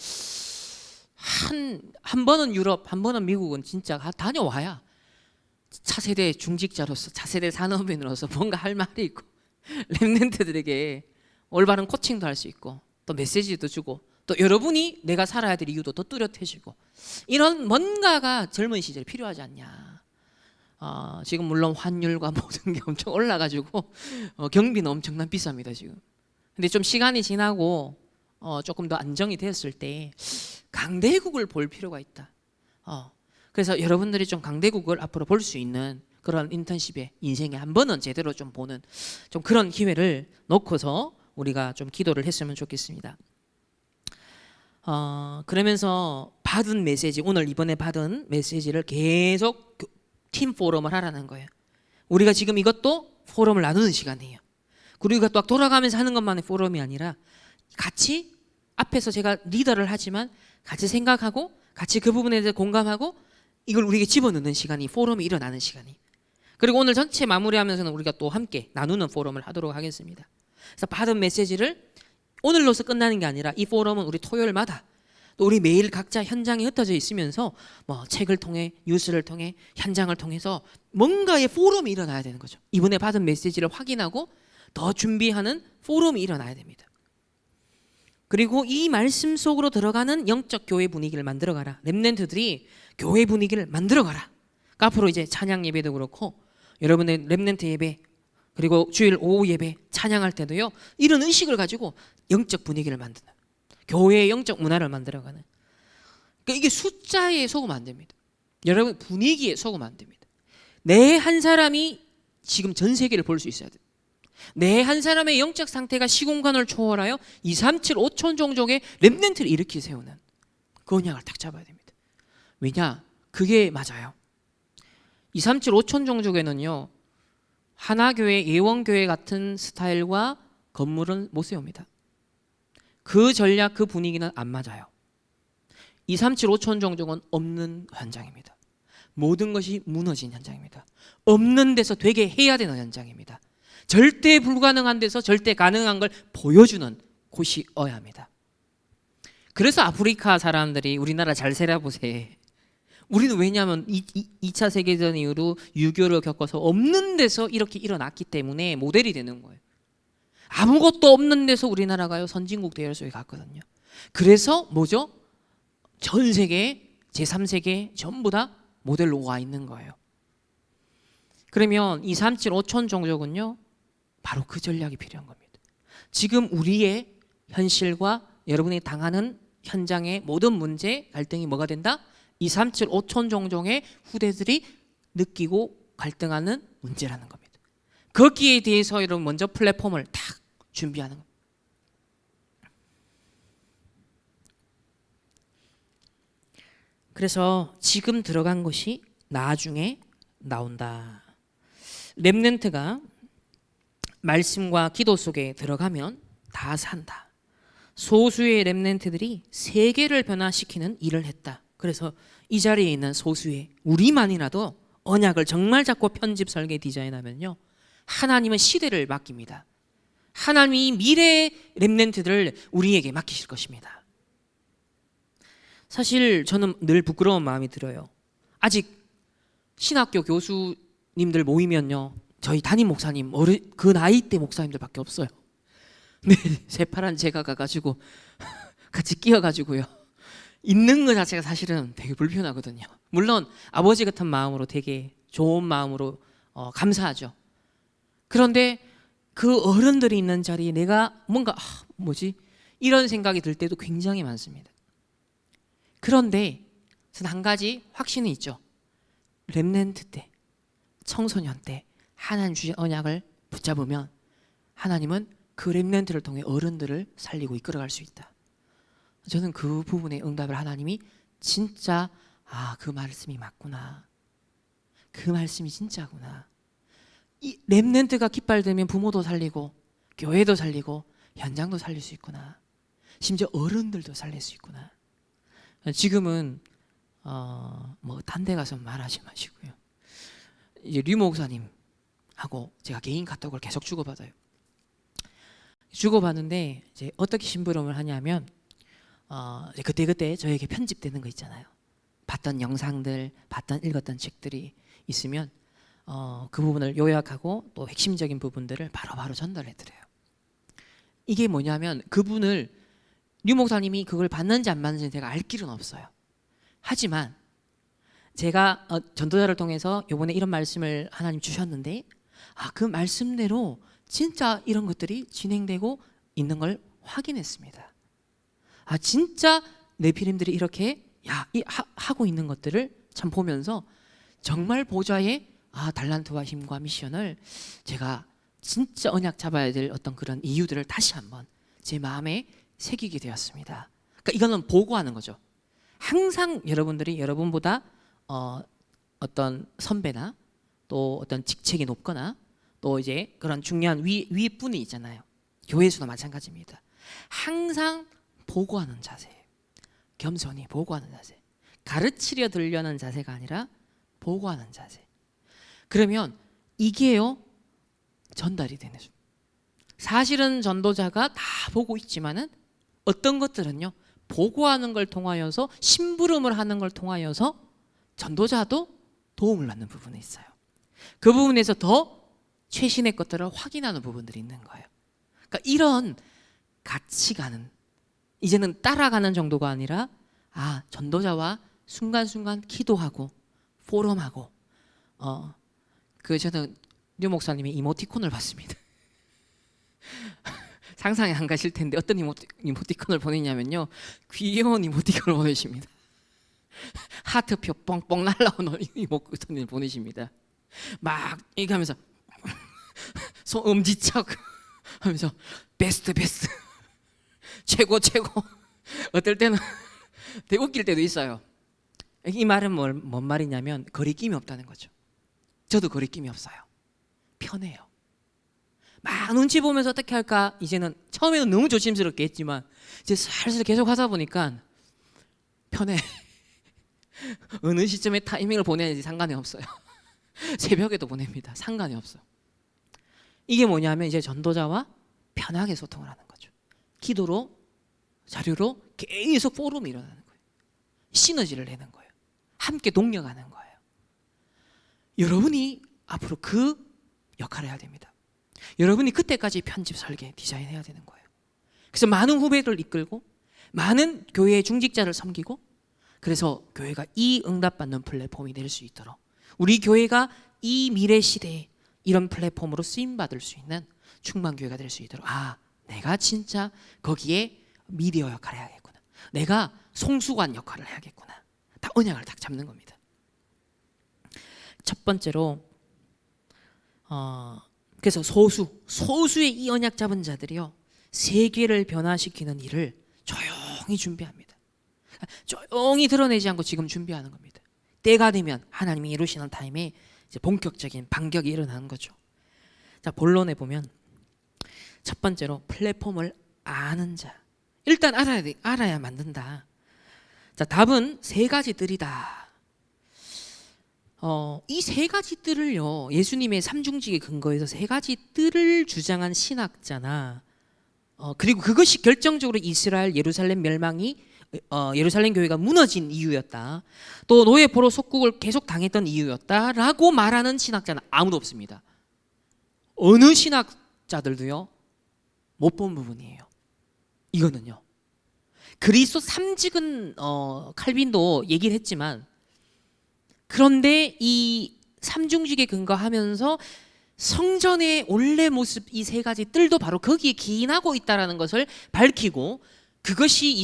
한 번은 유럽, 한 번은 미국은 진짜 다녀와야 차세대 중직자로서 차세대 산업인으로서 뭔가 할 말이 있고 렘넌트들에게 올바른 코칭도 할 수 있고 또 메시지도 주고 또 여러분이 내가 살아야 될 이유도 더 뚜렷해지고 이런 뭔가가 젊은 시절에 필요하지 않냐. 지금 물론 환율과 모든 게 엄청 올라가지고 경비는 엄청난 비쌉니다 지금. 근데 좀 시간이 지나고 조금 더 안정이 됐을 때 강대국을 볼 필요가 있다. 그래서 여러분들이 좀 강대국을 앞으로 볼 수 있는 그런 인턴십에 인생에 한 번은 제대로 좀 보는 좀 그런 기회를 놓고서 우리가 좀 기도를 했으면 좋겠습니다. 그러면서 받은 메시지, 오늘 이번에 받은 메시지를 계속 팀 포럼을 하라는 거예요. 우리가 지금 이것도 포럼을 나누는 시간이에요. 그리고 또 돌아가면서 하는 것만의 포럼이 아니라 같이 앞에서 제가 리더를 하지만 같이 생각하고 같이 그 부분에 대해서 공감하고 이걸 우리에게 집어넣는 시간이 포럼이 일어나는 시간이. 그리고 오늘 전체 마무리하면서는 우리가 또 함께 나누는 포럼을 하도록 하겠습니다. 그래서 받은 메시지를 오늘로서 끝나는 게 아니라 이 포럼은 우리 토요일마다 또 우리 매일 각자 현장에 흩어져 있으면서 뭐 책을 통해 뉴스를 통해 현장을 통해서 뭔가의 포럼이 일어나야 되는 거죠. 이번에 받은 메시지를 확인하고 더 준비하는 포럼이 일어나야 됩니다. 그리고 이 말씀 속으로 들어가는 영적 교회 분위기를 만들어가라. 렘넌트들이 교회 분위기를 만들어가라. 그러니까 앞으로 이제 찬양 예배도 그렇고 여러분의 렘넌트 예배 그리고 주일 오후 예배 찬양할 때도요 이런 의식을 가지고 영적 분위기를 만드는 교회의 영적 문화를 만들어가는. 그러니까 이게 숫자에 속으면 안 됩니다. 여러분 분위기에 속으면 안 됩니다. 내 한 사람이 지금 전 세계를 볼 수 있어야 돼요. 내 한 사람의 영적 상태가 시공간을 초월하여 2, 3, 7, 5천 종족의 렘넌트를 일으키 세우는 그 언약을 딱 잡아야 됩니다. 왜냐? 그게 맞아요. 2, 3, 7, 5천 종족에는요 하나교회, 예원교회 같은 스타일과 건물은 못 세웁니다. 그 전략, 그 분위기는 안 맞아요. 2, 3, 7, 5천 종족은 없는 현장입니다. 모든 것이 무너진 현장입니다. 없는 데서 되게 해야 되는 현장입니다. 절대 불가능한 데서 절대 가능한 걸 보여주는 곳이어야 합니다. 그래서 아프리카 사람들이 우리나라 잘 살아보세요. 우리는 왜냐하면 2차 세계대전 이후로 유교를 겪어서 없는 데서 이렇게 일어났기 때문에 모델이 되는 거예요. 아무것도 없는 데서 우리나라가요 선진국 대열소에 갔거든요. 그래서 뭐죠? 전 세계 제3세계 전부 다 모델로 와 있는 거예요. 그러면 2, 3, 7, 5천 종족은요 바로 그 전략이 필요한 겁니다. 지금 우리의 현실과 여러분이 당하는 현장의 모든 문제, 갈등이 뭐가 된다? 2, 3, 7, 5천 종족의 후대들이 느끼고 갈등하는 문제라는 겁니다. 거기에 대해서 여러분 먼저 플랫폼을 딱 준비하는 겁니다. 그래서 지금 들어간 것이 나중에 나온다. 렘넌트가 말씀과 기도 속에 들어가면 다 산다. 소수의 렘넌트들이 세계를 변화시키는 일을 했다. 그래서 이 자리에 있는 소수의 우리만이라도 언약을 정말 잡고 편집, 설계, 디자인하면요 하나님은 시대를 맡깁니다. 하나님이 미래의 렘넌트들을 우리에게 맡기실 것입니다. 사실 저는 늘 부끄러운 마음이 들어요. 아직 신학교 교수님들 모이면요 저희 담임 목사님 그 나이대 목사님들밖에 없어요. 네, 새파란 제가 가가지고 같이 끼어가지고요 있는 것 자체가 사실은 되게 불편하거든요. 물론 아버지 같은 마음으로 되게 좋은 마음으로 감사하죠. 그런데 그 어른들이 있는 자리에 내가 뭔가 뭐지? 이런 생각이 들 때도 굉장히 많습니다. 그런데 저는 한 가지 확신이 있죠. 렘넌트 때, 청소년 때 하나님 주신 언약을 붙잡으면 하나님은 그 렘넌트를 통해 어른들을 살리고 이끌어갈 수 있다. 저는 그 부분에 응답을 하나님이 진짜 그 말씀이 맞구나. 그 말씀이 진짜구나. 이 렘넌트가 깃발되면 부모도 살리고 교회도 살리고 현장도 살릴 수 있구나. 심지어 어른들도 살릴 수 있구나. 지금은 뭐 딴 데 가서 말하지 마시고요. 이제 류 목사님하고 제가 개인 카톡을 계속 주고받아요. 주고받는데 이제 어떻게 심부름을 하냐면 그때 저에게 편집되는 거 있잖아요. 봤던 영상들, 읽었던 책들이 있으면 그 부분을 요약하고 또 핵심적인 부분들을 바로바로 전달해 드려요. 이게 뭐냐면 그분을 류 목사님이 그걸 받는지 안 받는지 제가 알 길은 없어요. 하지만 제가 전도자를 통해서 요번에 이런 말씀을 하나님 주셨는데 그 말씀대로 진짜 이런 것들이 진행되고 있는 걸 확인했습니다. 진짜 네피림들이 이렇게 하고 있는 것들을 참 보면서 정말 보좌의 달란트와 힘과 미션을 제가 진짜 언약 잡아야 될 어떤 그런 이유들을 다시 한번 제 마음에 새기게 되었습니다. 그러니까 이거는 보고하는 거죠. 항상 여러분들이 여러분보다 어떤 선배나 또 어떤 직책이 높거나 또 이제 그런 중요한 윗분이 있잖아요. 교회에서도 마찬가지입니다. 항상 보고하는 자세, 겸손히 보고하는 자세, 가르치려 들려는 자세가 아니라 보고하는 자세. 그러면 이게요 전달이 되는 중. 사실은 전도자가 다 보고 있지만은 어떤 것들은요 보고하는 걸 통하여서 심부름을 하는 걸 통하여서 전도자도 도움을 받는 부분이 있어요. 그 부분에서 더 최신의 것들을 확인하는 부분들이 있는 거예요. 그러니까 이런 같이 가는, 이제는 따라가는 정도가 아니라 전도자와 순간순간 기도하고 포럼하고 저는 류 목사님의 이모티콘을 봤습니다. 상상이 안 가실 텐데 어떤 이모티콘을 보내냐면요 귀여운 이모티콘을 보내십니다. 하트표 뻥뻥 날라오는 이모티콘을 보내십니다. 막 이렇게 하면서 손 엄지척 하면서 베스트 최고 어떨 때는 되게 웃길 때도 있어요. 이 말은 뭔 말이냐면 거리낌이 없다는 거죠. 저도 거리낌이 없어요. 편해요. 막 눈치 보면서 어떻게 할까 이제는 처음에는 너무 조심스럽게 했지만 이제 슬슬 계속 하다 보니까 편해. 어느 시점에 타이밍을 보내야지 상관이 없어요. 새벽에도 보냅니다. 상관이 없어. 이게 뭐냐면 이제 전도자와 편하게 소통을 하는 거죠. 기도로 자료로 계속 포럼이 일어나는 거예요. 시너지를 내는 거예요. 함께 동력하는 거예요. 여러분이 앞으로 그 역할을 해야 됩니다. 여러분이 그때까지 편집, 설계, 디자인해야 되는 거예요. 그래서 많은 후배들 이끌고 많은 교회의 중직자를 섬기고 그래서 교회가 이 응답받는 플랫폼이 될 수 있도록 우리 교회가 이 미래 시대에 이런 플랫폼으로 쓰임받을 수 있는 충만교회가 될 수 있도록 내가 진짜 거기에 미디어 역할을 해야겠구나. 내가 송수관 역할을 해야겠구나. 다 언약을 딱 잡는 겁니다. 첫 번째로 그래서 소수의 이 언약 잡은 자들이요 세계를 변화시키는 일을 조용히 준비합니다. 조용히 드러내지 않고 지금 준비하는 겁니다. 때가 되면 하나님이 이루시는 타임에 이제 본격적인 반격이 일어나는 거죠. 자, 본론에 보면 첫 번째로 플랫폼을 아는 자. 일단 알아야 만든다. 자, 답은 세 가지 뜰이다. 이 세 가지 뜰을요 예수님의 삼중직에 근거해서 세 가지 뜰을 주장한 신학자나 그리고 그것이 결정적으로 이스라엘 예루살렘 멸망이 예루살렘 교회가 무너진 이유였다. 또 노예 포로 속국을 계속 당했던 이유였다라고 말하는 신학자는 아무도 없습니다. 어느 신학자들도요 못 본 부분이에요. 이거는요. 그리스도 삼직은 칼빈도 얘기를 했지만 그런데 이 삼중직에 근거하면서 성전의 원래 모습 이 세 가지 뜰도 바로 거기에 기인하고 있다라는 것을 밝히고 그것이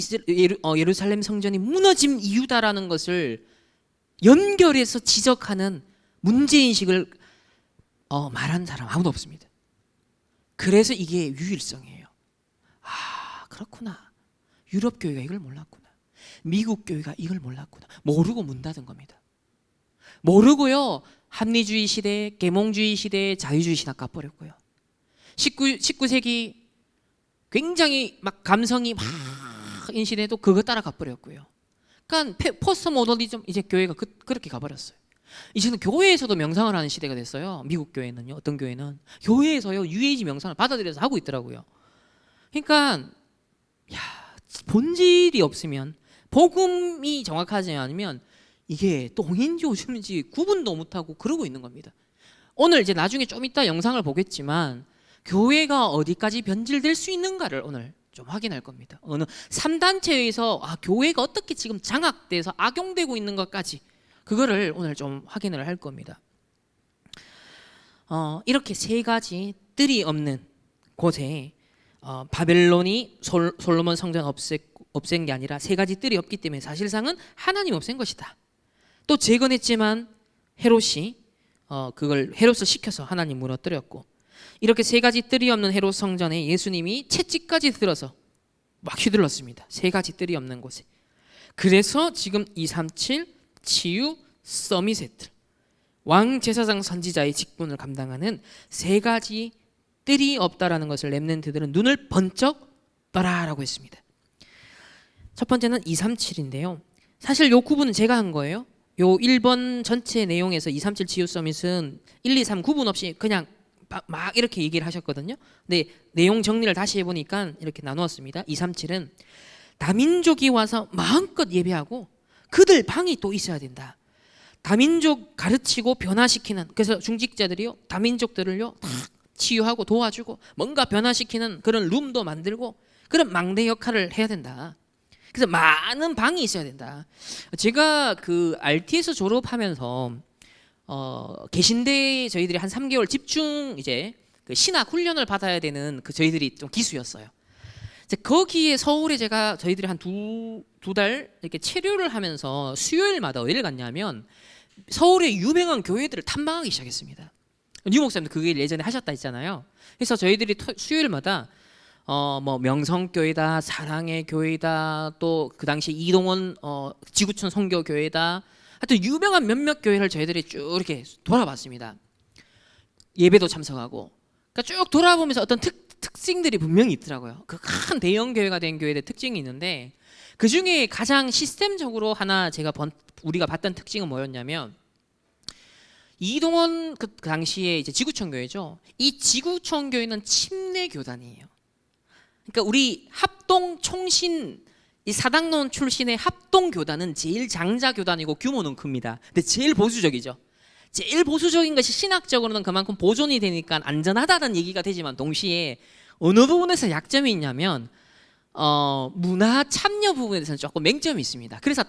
예루살렘 성전이 무너진 이유다라는 것을 연결해서 지적하는 문제인식을 말한 사람 아무도 없습니다. 그래서 이게 유일성이에요. 그렇구나. 유럽 교회가 이걸 몰랐구나. 미국 교회가 이걸 몰랐구나. 모르고 문 닫은 겁니다. 모르고요 합리주의 시대, 계몽주의 시대, 자유주의 신학 가버렸고요. 19세기 굉장히 막 감성이 막 인시대도 그거 따라 가버렸고요. 그러니까 포스트 모더니즘 이제 교회가 그렇게 가버렸어요. 이제는 교회에서도 명상을 하는 시대가 됐어요. 미국 교회는요. 어떤 교회는 교회에서요 UAG 명상을 받아들여서 하고 있더라고요. 그러니까 본질이 없으면 복음이 정확하지 않으면 이게 똥인지 오줌인지 구분도 못하고 그러고 있는 겁니다. 오늘 이제 나중에 좀 이따 영상을 보겠지만 교회가 어디까지 변질될 수 있는가를 오늘 좀 확인할 겁니다. 어느 3단체에서 교회가 어떻게 지금 장악돼서 악용되고 있는 것까지 그거를 오늘 좀 확인을 할 겁니다. 이렇게 세 가지 뜰이 없는 곳에 바벨론이 솔로몬 성전 없앤 게 아니라 세 가지 뜰이 없기 때문에 사실상은 하나님 없앤 것이다. 또 재건했지만 헤롯이 그걸 헤롯을 시켜서 하나님 무너뜨렸고, 이렇게 세 가지 뜰이 없는 헤롯 성전에 예수님이 채찍까지 들어서 막 휘둘렀습니다. 세 가지 뜰이 없는 곳에. 그래서 지금 237 치유 서밋의 뜰, 왕 제사장 선지자의 직분을 감당하는 세 가지 뜰이 없다라는 것을 렘넌트들은 눈을 번쩍 떠라라고 했습니다. 첫 번째는 237인데요. 사실 요 구분은 제가 한 거예요. 요 1번 전체 내용에서 237 치유 서밋은 1, 2, 3 구분 없이 그냥 막 이렇게 얘기를 하셨거든요. 근데 내용 정리를 다시 해보니까 이렇게 나누었습니다. 237은 다민족이 와서 마음껏 예배하고 그들 방이 또 있어야 된다. 다민족 가르치고 변화시키는, 그래서 중직자들이요 다민족들을요 다 치유하고 도와주고 뭔가 변화시키는 그런 룸도 만들고 그런 망대 역할을 해야 된다. 그래서 많은 방이 있어야 된다. 제가 그 RT에서 졸업하면서 계신대 저희들이 한 3개월 집중 이제 그 신학 훈련을 받아야 되는 그 저희들이 좀 기수였어요. 이제 거기에 서울에 저희들이 한 두 달 이렇게 체류를 하면서 수요일마다 어디를 갔냐면 서울의 유명한 교회들을 탐방하기 시작했습니다. 유 목사님도 그게 예전에 하셨다 했잖아요. 그래서 저희들이 수요일마다 뭐 명성교회다, 사랑의 교회다, 또 그 당시 이동원 지구촌 선교교회다, 하여튼 유명한 몇몇 교회를 저희들이 쭉 이렇게 돌아봤습니다. 예배도 참석하고, 그러니까 쭉 돌아보면서 어떤 특징들이 분명히 있더라고요. 그 큰 대형 교회가 된 교회의 특징이 있는데, 그 중에 가장 시스템적으로 하나 우리가 봤던 특징은 뭐였냐면, 이동원 그 당시에 이제 지구촌 교회죠. 이 지구촌 교회는 침례 교단이에요. 그러니까 우리 합동 총신 이 사당론 출신의 합동 교단은 제일 장자 교단이고 규모는 큽니다. 근데 제일 보수적이죠. 제일 보수적인 것이 신학적으로는 그만큼 보존이 되니까 안전하다는 얘기가 되지만 동시에 어느 부분에서 약점이 있냐면 문화 참여 부분에서는 조금 맹점이 있습니다. 그래서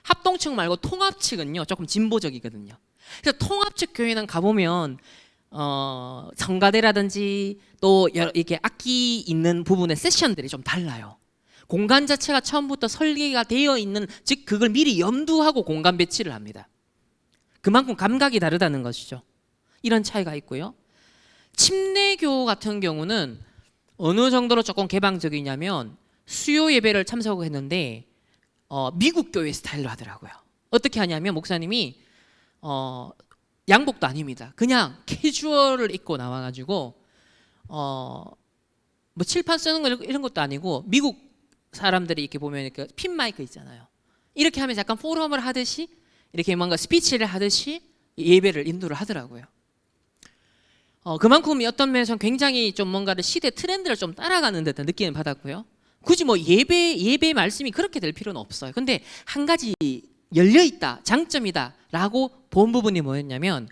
합동 측 말고 통합 측은요 조금 진보적이거든요. 그래서 통합 측 교회는 가보면 성가대라든지 또 이렇게 악기 있는 부분의 세션들이 좀 달라요. 공간 자체가 처음부터 설계가 되어 있는, 즉 그걸 미리 염두하고 공간 배치를 합니다. 그만큼 감각이 다르다는 것이죠. 이런 차이가 있고요. 침례교 같은 경우는 어느 정도로 조금 개방적이냐면 수요 예배를 참석했는데 미국 교회 스타일로 하더라고요. 어떻게 하냐면 목사님이 양복도 아닙니다. 그냥 캐주얼을 입고 나와가지고 뭐 칠판 쓰는 거 이런 것도 아니고 미국 사람들이 이렇게 보면 그 핀 마이크 있잖아요. 이렇게 하면서 약간 포럼을 하듯이 이렇게 뭔가 스피치를 하듯이 예배를 인도를 하더라고요. 그만큼 어떤 면에서는 굉장히 좀 뭔가를 시대 트렌드를 좀 따라가는 듯한 느낌을 받았고요. 굳이 뭐 예배 말씀이 그렇게 될 필요는 없어요. 근데 한 가지 열려있다, 장점이다 라고 본 부분이 뭐였냐면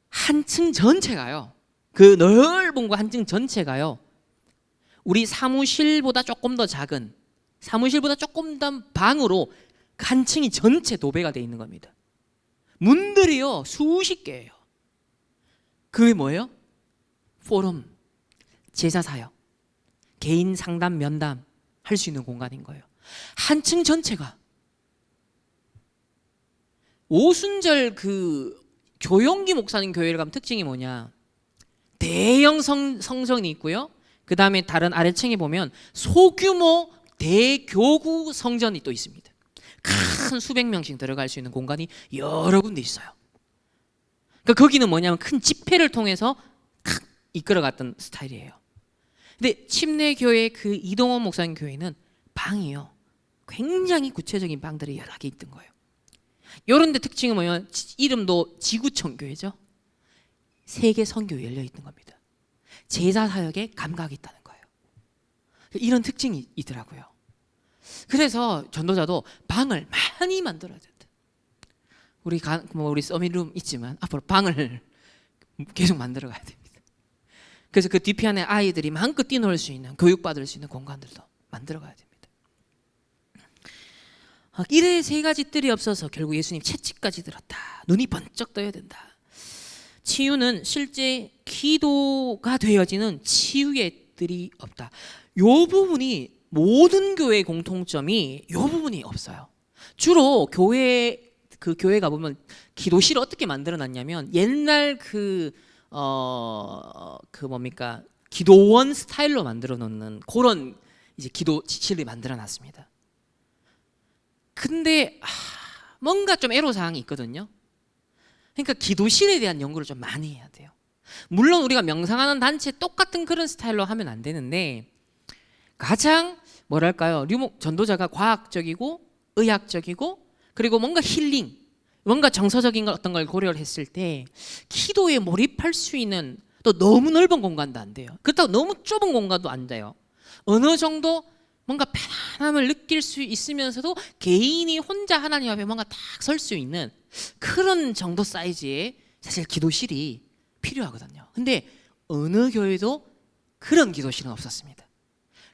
한층 전체가요, 그 넓은 거 한층 전체가요 우리 사무실보다 조금 더 작은, 사무실보다 조금 더 방으로 한 층이 전체 도배가 되어 있는 겁니다. 문들이요 수십 개예요. 그게 뭐예요? 포럼, 제자 사역, 개인 상담, 면담 할 수 있는 공간인 거예요. 한 층 전체가. 오순절 그 조용기 목사님 교회를 가면 특징이 뭐냐, 대형 성전이 있고요, 그 다음에 다른 아래층에 보면 소규모 대교구 성전이 또 있습니다. 큰 수백 명씩 들어갈 수 있는 공간이 여러 군데 있어요. 그러니까 거기는 뭐냐면 큰 집회를 통해서 이끌어갔던 스타일이에요. 근데 침례교회 그 이동원 목사님 교회는 방이요 굉장히 구체적인 방들이 여러 개 있던 거예요. 이런 데 특징은 뭐냐면 이름도 지구촌 교회죠. 세계 선교 열려 있는 겁니다. 제자 사역에 감각이 있다는 거예요. 이런 특징이 있더라고요. 그래서 전도자도 방을 많이 만들어야 된다. 우리 서밋룸 있지만 앞으로 방을 계속 만들어 가야 됩니다. 그래서 그 뒤편에 아이들이 마음껏 뛰놀 수 있는, 교육받을 수 있는 공간들도 만들어가야 됩니다. 이래 세 가지 뜰이 없어서 결국 예수님 채찍까지 들었다. 눈이 번쩍 떠야 된다. 치유는 실제 기도가 되어지는 치유의 뜰이 없다. 요 부분이 모든 교회의 공통점이 요 부분이 없어요. 주로 교회 가보면 기도실을 어떻게 만들어 놨냐면 옛날 뭡니까 기도원 스타일로 만들어 놓는 그런 이제 기도실을 만들어 놨습니다. 근데 뭔가 좀 애로사항이 있거든요. 그러니까 기도실에 대한 연구를 좀 많이 해야 돼요. 물론 우리가 명상하는 단체 똑같은 그런 스타일로 하면 안 되는데 가장 뭐랄까요, 전도자가 과학적이고 의학적이고 그리고 뭔가 힐링, 뭔가 정서적인 어떤 걸 고려를 했을 때 기도에 몰입할 수 있는, 또 너무 넓은 공간도 안 돼요. 그렇다고 너무 좁은 공간도 안 돼요. 어느 정도 뭔가 편안함을 느낄 수 있으면서도 개인이 혼자 하나님 앞에 뭔가 딱 설 수 있는 그런 정도 사이즈의 사실 기도실이 필요하거든요. 근데 어느 교회도 그런 기도실은 없었습니다.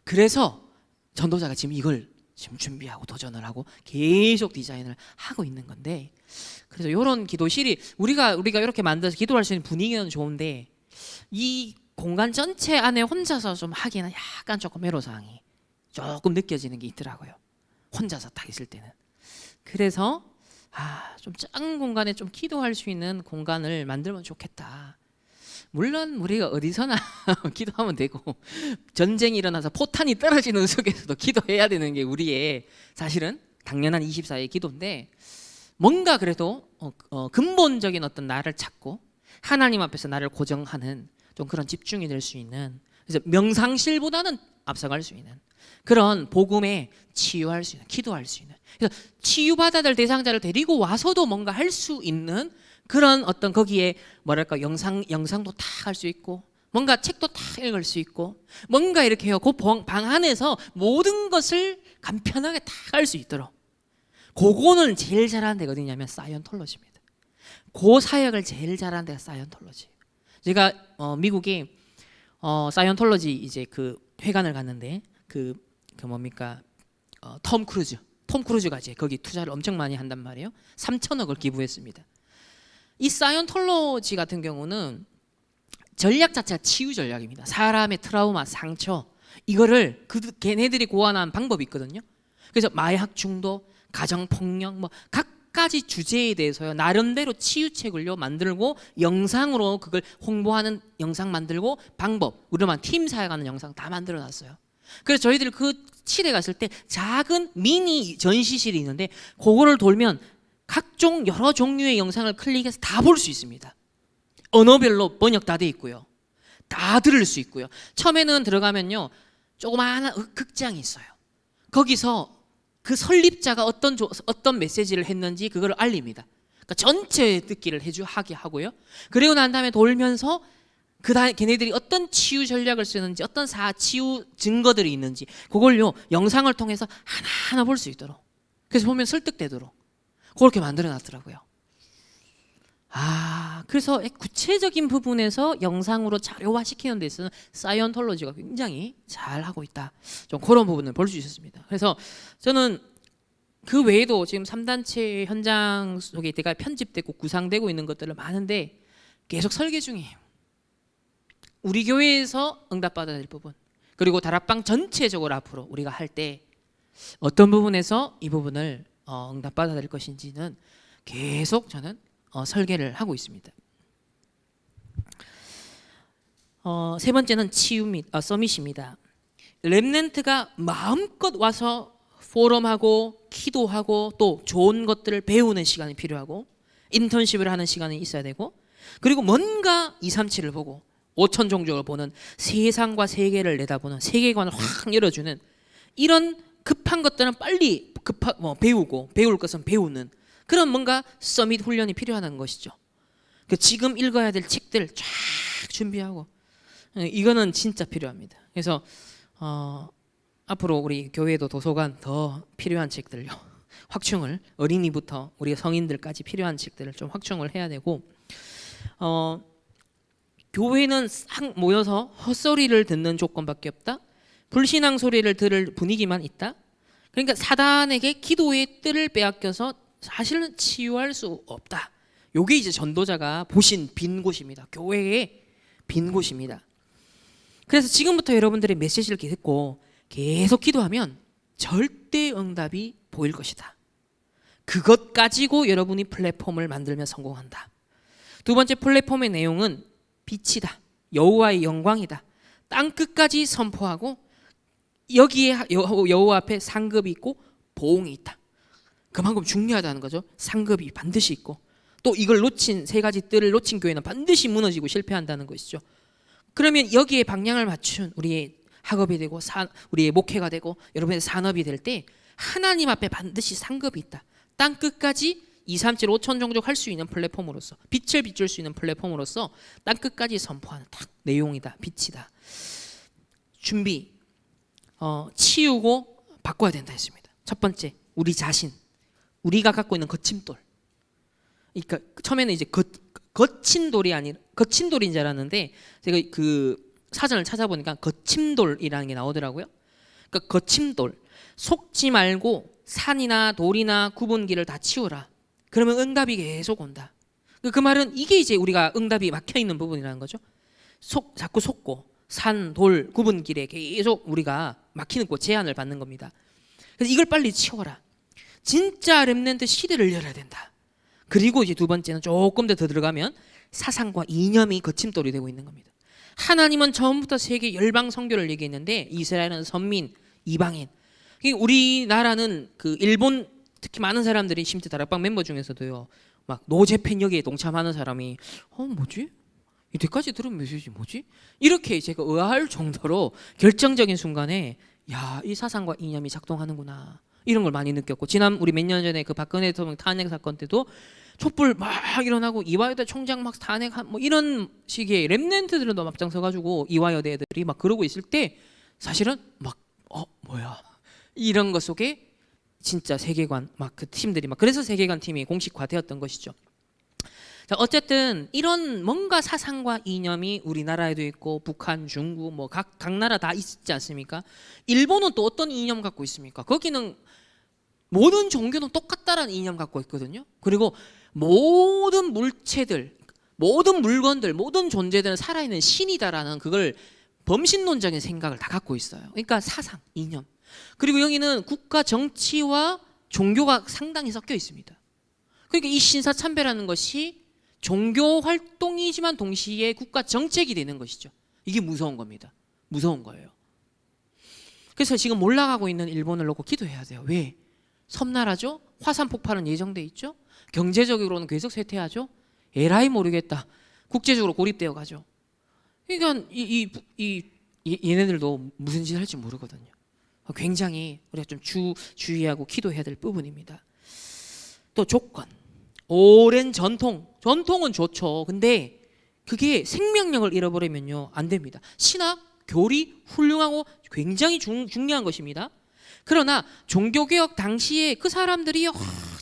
그래서 전도자가 지금 이걸 지금 준비하고 도전을 하고 계속 디자인을 하고 있는 건데, 그래서 이런 기도실이 우리가 이렇게 만들어서 기도할 수 있는 분위기는 좋은데 이 공간 전체 안에 혼자서 좀 하기는 약간 조금 애로사항이 조금 느껴지는 게 있더라고요. 혼자서 딱 있을 때는. 그래서 좀 작은 공간에 좀 기도할 수 있는 공간을 만들면 좋겠다. 물론 우리가 어디서나 기도하면 되고 전쟁이 일어나서 포탄이 떨어지는 속에서도 기도해야 되는 게 우리의 사실은 당연한 24의 기도인데, 뭔가 그래도 근본적인 어떤 나를 찾고 하나님 앞에서 나를 고정하는 좀 그런 집중이 될 수 있는, 그래서 명상실보다는 앞서갈 수 있는 그런 복음에 치유할 수 있는, 기도할 수 있는, 그래서 치유받아야 될 대상자를 데리고 와서도 뭔가 할 수 있는 그런 어떤 거기에 뭐랄까 영상도 다 할 수 있고 뭔가 책도 다 읽을 수 있고 뭔가 이렇게 해요. 그 방 안에서 모든 것을 간편하게 다 할 수 있도록, 그거는 제일 잘하는 데가 어디냐면 사이언톨로지입니다. 그 사역을 제일 잘하는 데가 사이언톨로지. 제가 미국에 사이언톨로지 이제 그 회관을 갔는데 그 뭡니까 톰 크루즈가 이제 거기 투자를 엄청 많이 한단 말이에요. 3천억을 기부했습니다. 이 사이언톨로지 같은 경우는 전략 자체가 치유 전략입니다. 사람의 트라우마, 상처, 이거를 걔네들이 고안한 방법이 있거든요. 그래서 마약 중독, 가정폭력, 뭐 각가지 주제에 대해서요 나름대로 치유책을요 만들고 영상으로 그걸 홍보하는 영상 만들고 방법, 우리만 팀 사역하는 영상 다 만들어놨어요. 그래서 저희들 그 칠에 갔을 때 작은 미니 전시실이 있는데 그거를 돌면 각종 여러 종류의 영상을 클릭해서 다 볼 수 있습니다. 언어별로 번역 다 돼 있고요. 다 들을 수 있고요. 처음에는 들어가면요 조그마한 극장이 있어요. 거기서 그 설립자가 어떤 메시지를 했는지 그걸 알립니다. 그러니까 전체 듣기를 하게 하고요. 그리고 난 다음에 돌면서 걔네들이 어떤 치유 전략을 쓰는지, 어떤 치유 증거들이 있는지 그걸요 영상을 통해서 하나하나 볼 수 있도록, 그래서 보면 설득되도록 그렇게 만들어 놨더라고요. 그래서 구체적인 부분에서 영상으로 자료화 시키는 데 있어서는 사이언톨로지가 굉장히 잘 하고 있다. 좀 그런 부분을 볼 수 있었습니다. 그래서 저는 그 외에도 지금 3단체 현장 속에 내가 편집되고 구상되고 있는 것들을 많은데 계속 설계 중이에요. 우리 교회에서 응답받아야 될 부분, 그리고 다락방 전체적으로 앞으로 우리가 할 때 어떤 부분에서 이 부분을 응답받아야 될 것인지는 계속 저는 설계를 하고 있습니다. 세 번째는 치유 서밋입니다. 렘넌트가 마음껏 와서 포럼하고 기도하고 또 좋은 것들을 배우는 시간이 필요하고 인턴십을 하는 시간이 있어야 되고, 그리고 뭔가 237을 보고 5천 종족을 보는, 세상과 세계를 내다보는 세계관을 확 열어주는 이런 급한 것들은 빨리 배우고 배울 것은 배우는 그런 뭔가 서밋 훈련이 필요한 것이죠. 지금 읽어야 될 책들 쫙 준비하고 이거는 진짜 필요합니다. 그래서 앞으로 우리 교회도 도서관 더 필요한 책들요 확충을, 어린이부터 우리 성인들까지 필요한 책들을 좀 확충을 해야 되고, 교회는 싹 모여서 헛소리를 듣는 조건밖에 없다. 불신앙 소리를 들을 분위기만 있다. 그러니까 사단에게 기도의 뜰을 빼앗겨서 사실은 치유할 수 없다. 요게 이제 전도자가 보신 빈 곳입니다. 교회의 빈 곳입니다. 그래서 지금부터 여러분들의 메시지를 듣고 계속 기도하면 절대 응답이 보일 것이다. 그것 가지고 여러분이 플랫폼을 만들면 성공한다. 두 번째 플랫폼의 내용은 빛이다. 여호와의 영광이다. 땅 끝까지 선포하고 여기에 여호와 앞에 상급이 있고 보응이 있다. 그만큼 중요하다는 거죠. 상급이 반드시 있고 또 이걸 놓친 세 가지 뜰을 놓친 교회는 반드시 무너지고 실패한다는 것이죠. 그러면 여기에 방향을 맞춘 우리의 학업이 되고 우리의 목회가 되고 여러분의 산업이 될 때 하나님 앞에 반드시 상급이 있다. 땅 끝까지 2, 3, 7, 5천 종족 할 수 있는 플랫폼으로서 빛을 비출 수 있는 플랫폼으로서 땅 끝까지 선포하는 딱 내용이다. 빛이다. 준비 치우고 바꿔야 된다 했습니다. 첫 번째 우리 자신 우리가 갖고 있는 거침돌. 그러니까 처음에는 이제 거친 돌이 아니라 거친 돌인 줄 알았는데 제가 그 사전을 찾아보니까 거침돌이라는 게 나오더라고요. 그러니까 거침돌 속지 말고 산이나 돌이나 구분기를 다 치워라. 그러면 응답이 계속 온다. 그 말은 이게 이제 우리가 응답이 막혀 있는 부분이라는 거죠. 자꾸 속고 산, 돌, 구분길에 계속 우리가 막히는 곳 제한을 받는 겁니다. 그래서 이걸 빨리 치워라. 진짜 렘넌트 시대를 열어야 된다. 그리고 이제 두 번째는 조금 더 들어가면 사상과 이념이 거침돌이 되고 있는 겁니다. 하나님은 처음부터 세계 열방 선교를 얘기했는데 이스라엘은 선민, 이방인. 우리나라는 그 일본 특히 많은 사람들이 심지어 다락방 멤버 중에서도요. 막 노재팬 여기에 동참하는 사람이 뭐지? 이때까지 들은 메시지 뭐지? 이렇게 제가 의아할 정도로 결정적인 순간에 야, 이 사상과 이념이 작동하는구나. 이런 걸 많이 느꼈고 지난 우리 몇 년 전에 그 박근혜 대통령 탄핵 사건 때도 촛불 막 일어나고 이화여대 총장 막 탄핵 뭐 이런 식의 렘넌트들은 너 앞장서 가지고 이화여대 애들이 막 그러고 있을 때 사실은 막 뭐야 이런 것 속에 진짜 세계관 막 그 팀들이 막 그래서 세계관 팀이 공식화되었던 것이죠. 자, 어쨌든 이런 뭔가 사상과 이념이 우리나라에도 있고 북한, 중국 뭐 각 나라 다 있지 않습니까? 일본은 또 어떤 이념 갖고 있습니까? 거기는 모든 종교는 똑같다라는 이념 갖고 있거든요. 그리고 모든 물체들, 모든 물건들, 모든 존재들은 살아있는 신이다라는 그걸 범신론적인 생각을 다 갖고 있어요. 그러니까 사상, 이념. 그리고 여기는 국가 정치와 종교가 상당히 섞여 있습니다. 그러니까 이 신사참배라는 것이 종교 활동이지만 동시에 국가 정책이 되는 것이죠. 이게 무서운 겁니다. 무서운 거예요. 그래서 지금 올라가고 있는 일본을 놓고 기도해야 돼요. 왜? 섬나라죠? 화산 폭발은 예정돼 있죠? 경제적으로는 계속 쇠퇴하죠? 에라이 모르겠다. 국제적으로 고립되어 가죠. 그러니까 얘네들도 무슨 짓을 할지 모르거든요. 굉장히 우리가 좀 주의하고 기도해야 될 부분입니다. 또 조건. 오랜 전통은 좋죠. 근데 그게 생명력을 잃어버리면요 안 됩니다. 신학, 교리 훌륭하고 굉장히 중요한 것입니다. 그러나 종교개혁 당시에 그 사람들이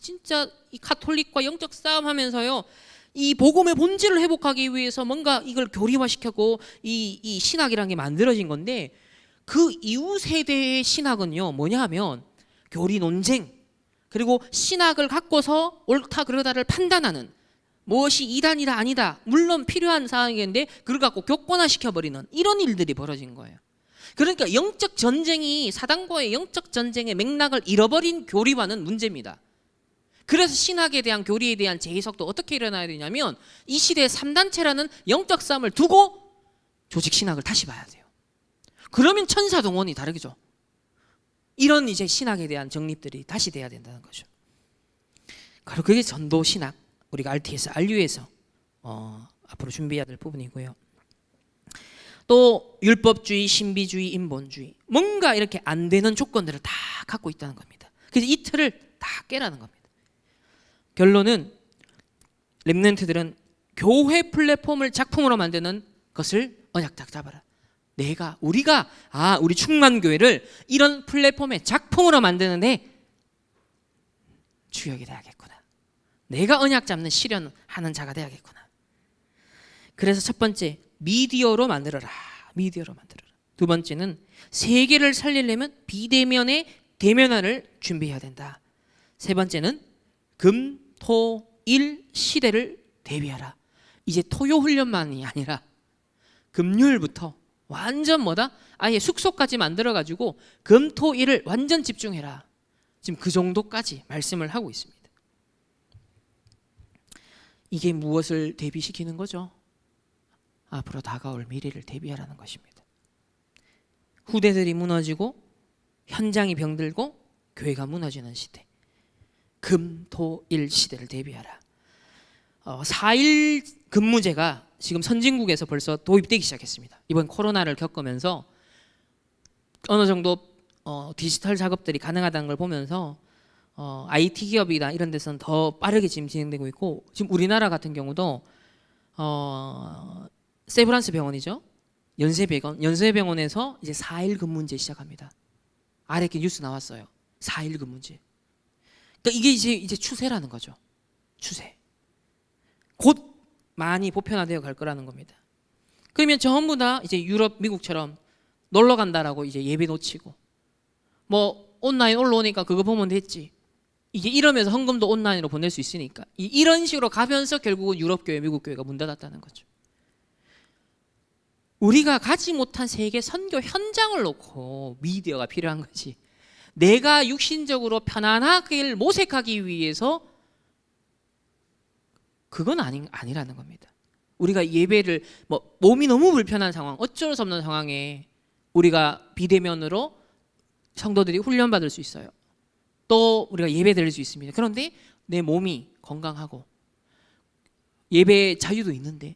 진짜 이 카톨릭과 영적 싸움하면서요 이 복음의 본질을 회복하기 위해서 뭔가 이걸 교리화시켰고 이 신학이라는 게 만들어진 건데 그 이후 세대의 신학은요 뭐냐 하면 교리 논쟁 그리고 신학을 갖고서 옳다 그르다를 판단하는 무엇이 이단이다 아니다 물론 필요한 사항인데 그걸 갖고 격권화시켜버리는 이런 일들이 벌어진 거예요. 그러니까 영적 전쟁이 사단과의 영적 전쟁의 맥락을 잃어버린 교리화는 문제입니다. 그래서 신학에 대한 교리에 대한 재해석도 어떻게 일어나야 되냐면 이 시대의 3단체라는 영적 싸움을 두고 조직 신학을 다시 봐야 돼요. 그러면 천사동원이 다르겠죠. 이런 이제 신학에 대한 정립들이 다시 돼야 된다는 거죠. 바로 그게 전도 신학 우리가 RTS, RU에서 앞으로 준비해야 될 부분이고요. 또 율법주의, 신비주의, 인본주의 뭔가 이렇게 안 되는 조건들을 다 갖고 있다는 겁니다. 그래서 이 틀을 다 깨라는 겁니다. 결론은 렘넌트들은 교회 플랫폼을 작품으로 만드는 것을 언약 딱 잡아라. 우리가 우리 충만교회를 이런 플랫폼의 작품으로 만드는데 주역이 돼야겠구나. 내가 언약 잡는 실현하는 자가 돼야겠구나. 그래서 첫 번째 미디어로 만들어라. 미디어로 만들어라. 두 번째는 세계를 살리려면 비대면의 대면화를 준비해야 된다. 세 번째는 금, 토, 일 시대를 대비하라. 이제 토요 훈련만이 아니라 금요일부터 완전 뭐다? 아예 숙소까지 만들어가지고 금, 토, 일을 완전 집중해라. 지금 그 정도까지 말씀을 하고 있습니다. 이게 무엇을 대비시키는 거죠? 앞으로 다가올 미래를 대비하라는 것입니다. 후대들이 무너지고 현장이 병들고 교회가 무너지는 시대, 금, 토, 일 시대를 대비하라. 4일 근무제가 지금 선진국에서 벌써 도입되기 시작했습니다. 이번 코로나를 겪으면서 어느 정도 디지털 작업들이 가능하다는 걸 보면서 IT 기업이나 이런 데서는 더 빠르게 지금 진행되고 있고, 지금 우리나라 같은 경우도 세브란스 병원이죠. 연세병원에서 이제 4일 근무제 시작합니다. 아래 이렇게 뉴스 나왔어요. 4일 근무제. 그러니까 이게 이제 추세라는 거죠. 추세. 곧 많이 보편화되어 갈 거라는 겁니다. 그러면 전부 다 이제 유럽, 미국처럼 놀러 간다라고 이제 예배 놓치고 뭐 온라인 올라오니까 그거 보면 됐지. 이게 이러면서 헌금도 온라인으로 보낼 수 있으니까 이런 식으로 가면서 결국은 유럽 교회, 미국 교회가 문 닫았다는 거죠. 우리가 가지 못한 세계 선교 현장을 놓고 미디어가 필요한 거지. 내가 육신적으로 편안하게 모색하기 위해서 그건 아니라는 겁니다. 우리가 예배를 몸이 너무 불편한 상황, 어쩔 수 없는 상황에 우리가 비대면으로 성도들이 훈련받을 수 있어요. 또 우리가 예배 드릴 수 있습니다. 그런데 내 몸이 건강하고 예배 자유도 있는데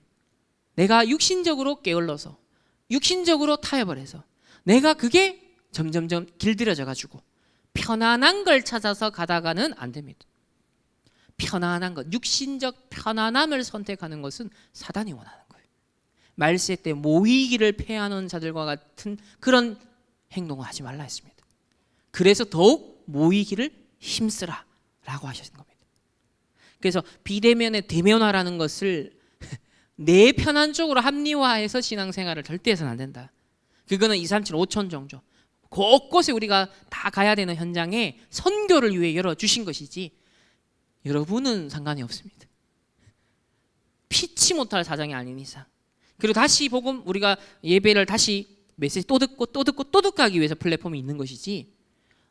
내가 육신적으로 게을러서 육신적으로 타협을 해서 내가 그게 점점점 길들여져 가지고 편안한 걸 찾아서 가다가는 안 됩니다. 편안한 것, 육신적 편안함을 선택하는 것은 사단이 원하는 거예요. 말세 때 모이기를 패하는 자들과 같은 그런 행동을 하지 말라 했습니다. 그래서 더욱 모이기를 힘쓰라 라고 하신 겁니다. 그래서 비대면의 대면화라는 것을 내 편한 쪽으로 합리화해서 신앙생활을 절대 해서는 안 된다. 그거는 2, 3, 7, 5천 정도 곳곳에 우리가 다 가야 되는 현장에 선교를 위해 열어주신 것이지 여러분은 상관이 없습니다. 피치 못할 사정이 아닌 이상. 그리고 다시 복음, 우리가 예배를 다시 메시지 또 듣고 또 듣고 또 듣고 하기 위해서 플랫폼이 있는 것이지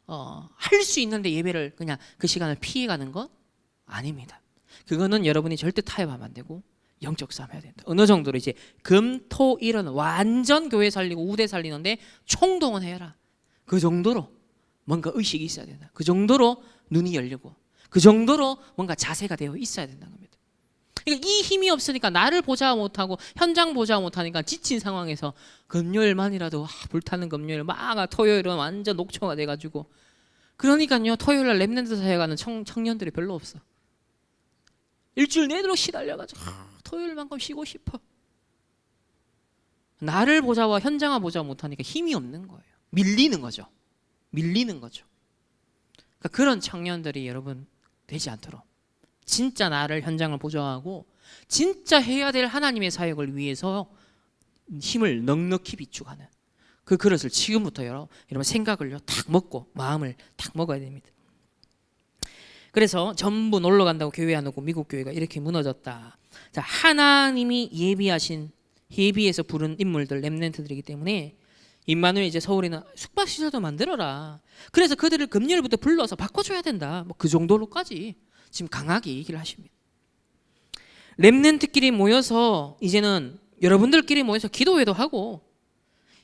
할 수 있는데 예배를 그냥 그 시간을 피해가는 건 아닙니다. 그거는 여러분이 절대 타협하면 안 되고 영적 싸움 해야 된다. 어느 정도로 이제 금, 토, 일은 완전 교회 살리고 우대 살리는데 총동원 해라. 그 정도로 뭔가 의식이 있어야 된다. 그 정도로 눈이 열리고 그 정도로 뭔가 자세가 되어 있어야 된다는 겁니다. 그러니까 이 힘이 없으니까 나를 보자 못하고 현장 보자 못하니까 지친 상황에서 금요일만이라도 불타는 금요일 막 토요일은 완전 녹초가 돼가지고 그러니까요 토요일날 랩랜드 사회 가는 청년들이 별로 없어. 일주일 내도록 시달려가지고 토요일만큼 쉬고 싶어. 나를 보자와 현장을 보자 못하니까 힘이 없는 거예요. 밀리는 거죠. 밀리는 거죠. 그러니까 그런 청년들이 여러분 되지 않도록 진짜 나를 현장을 보좌하고 진짜 해야 될 하나님의 사역을 위해서 힘을 넉넉히 비축하는 그 그릇을 지금부터 여러분 생각을요 탁 먹고 마음을 탁 먹어야 됩니다. 그래서 전부 놀러 간다고 교회 안 오고 미국 교회가 이렇게 무너졌다. 자, 하나님이 예비해서 부른 인물들 렘넌트들이기 때문에 임마누엘 이제 서울에는 숙박시설도 만들어라. 그래서 그들을 금요일부터 불러서 바꿔줘야 된다. 뭐 그 정도로까지 지금 강하게 얘기를 하십니다. 렘넌트끼리 모여서 이제는 여러분들끼리 모여서 기도회도 하고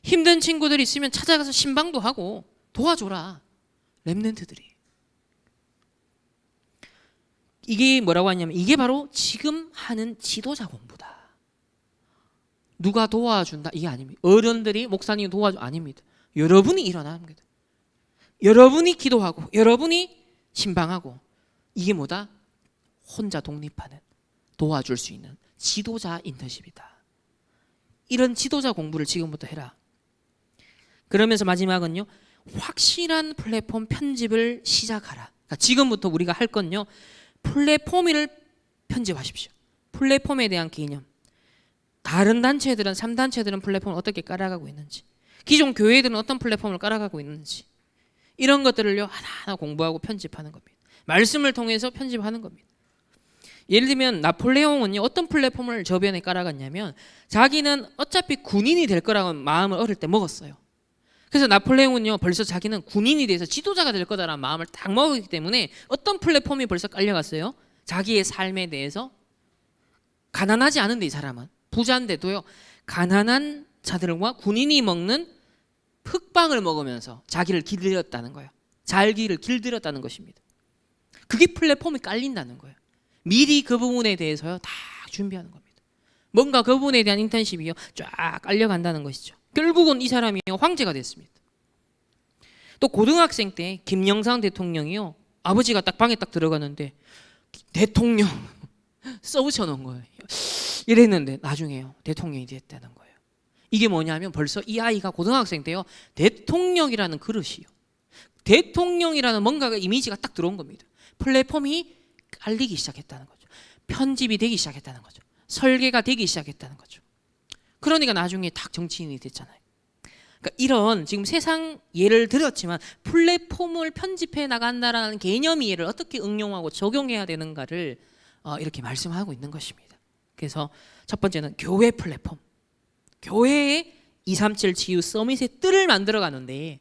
힘든 친구들 있으면 찾아가서 신방도 하고 도와줘라. 렘넌트들이. 이게 뭐라고 하냐면 이게 바로 지금 하는 지도자 공부다. 누가 도와준다 이게 아닙니다. 어른들이 목사님이 도와줘 아닙니다. 여러분이 일어나는 겁니다. 여러분이 기도하고 여러분이 신방하고 이게 뭐다? 혼자 독립하는 도와줄 수 있는 지도자 인턴십이다. 이런 지도자 공부를 지금부터 해라. 그러면서 마지막은요 확실한 플랫폼 편집을 시작하라. 그러니까 지금부터 우리가 할 건요 플랫폼을 편집하십시오. 플랫폼에 대한 개념. 다른 단체들은 3단체들은 플랫폼을 어떻게 깔아가고 있는지, 기존 교회들은 어떤 플랫폼을 깔아가고 있는지, 이런 것들을요 하나하나 공부하고 편집하는 겁니다. 말씀을 통해서 편집하는 겁니다. 예를 들면 나폴레옹은요 어떤 플랫폼을 저변에 깔아갔냐면, 자기는 어차피 군인이 될 거라고 마음을 어릴 때 먹었어요. 그래서 나폴레옹은요 벌써 자기는 군인이 돼서 지도자가 될 거다라는 마음을 딱 먹었기 때문에 어떤 플랫폼이 벌써 깔려갔어요? 자기의 삶에 대해서, 가난하지 않은데 이 사람은 부자인데도요 가난한 자들과 군인이 먹는 흑빵을 먹으면서 자기를 길들였다는 거예요. 자기를 길들였다는 것입니다. 그게 플랫폼이 깔린다는 거예요. 미리 그 부분에 대해서요 다 준비하는 겁니다. 뭔가 그 부분에 대한 인턴십이요 쫙 깔려간다는 것이죠. 결국은 이 사람이 황제가 됐습니다. 또 고등학생 때 김영삼 대통령이요 아버지가 딱 방에 딱 들어가는데 대통령 써붙여 놓은 거예요. 이랬는데 나중에요 대통령이 됐다는 거예요. 이게 뭐냐면 벌써 이 아이가 고등학생 때요 대통령이라는 그릇이요, 대통령이라는 뭔가가 이미지가 딱 들어온 겁니다. 플랫폼이 깔리기 시작했다는 거죠. 편집이 되기 시작했다는 거죠. 설계가 되기 시작했다는 거죠. 그러니까 나중에 딱 정치인이 됐잖아요. 그러니까 이런 지금 세상 예를 들었지만 플랫폼을 편집해 나간다라는 개념 이해를 어떻게 응용하고 적용해야 되는가를 이렇게 말씀하고 있는 것입니다. 그래서 첫 번째는 교회 플랫폼, 교회의 237 치유 서밋의 뜰을 만들어 가는데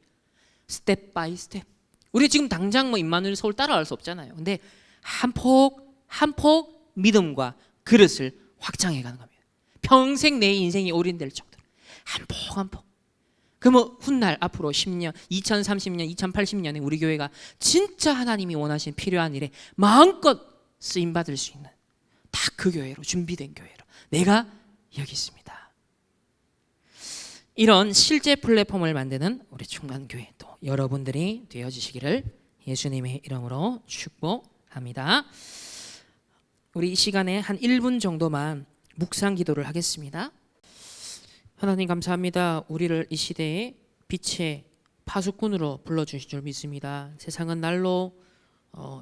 스텝 바이 스텝, 우리 지금 당장 뭐 임마누엘 서울 따라갈 수 없잖아요. 근데 한 폭 한 폭 믿음과 그릇을 확장해 가는 겁니다. 평생 내 인생이 올인될 정도로 한 폭 한 폭. 그러면 훗날 앞으로 10년, 2030년, 2080년에 우리 교회가 진짜 하나님이 원하신 필요한 일에 마음껏 쓰임 받을 수 있는 딱 그 교회로, 준비된 교회로 내가 여기 있습니다. 이런 실제 플랫폼을 만드는 우리 충만교회 또 여러분들이 되어주시기를 예수님의 이름으로 축복합니다. 우리 이 시간에 한 1분 정도만 묵상 기도를 하겠습니다. 하나님 감사합니다. 우리를 이 시대에 빛의 파수꾼으로 불러주실 줄 믿습니다. 세상은 날로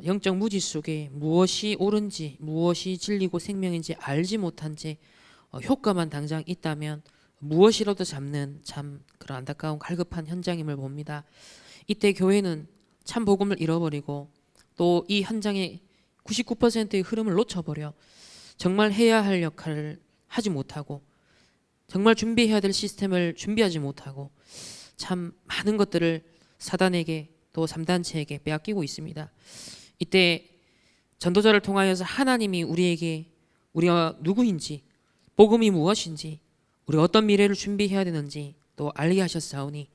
영적 무지 속에 무엇이 옳은지, 무엇이 진리고 생명인지 알지 못한 채 효과만 당장 있다면 무엇이라도 잡는 참 그런 안타까운 갈급한 현장임을 봅니다. 이때 교회는 참 복음을 잃어버리고 또 이 현장의 99%의 흐름을 놓쳐버려 정말 해야 할 역할을 하지 못하고 정말 준비해야 될 시스템을 준비하지 못하고 참 많은 것들을 사단에게 또 3단체에게 빼앗기고 있습니다. 이때 전도자를 통하여서 하나님이 우리에게 우리가 누구인지, 복음이 무엇인지, 우리가 어떤 미래를 준비해야 되는지 또 알게 하셨사오니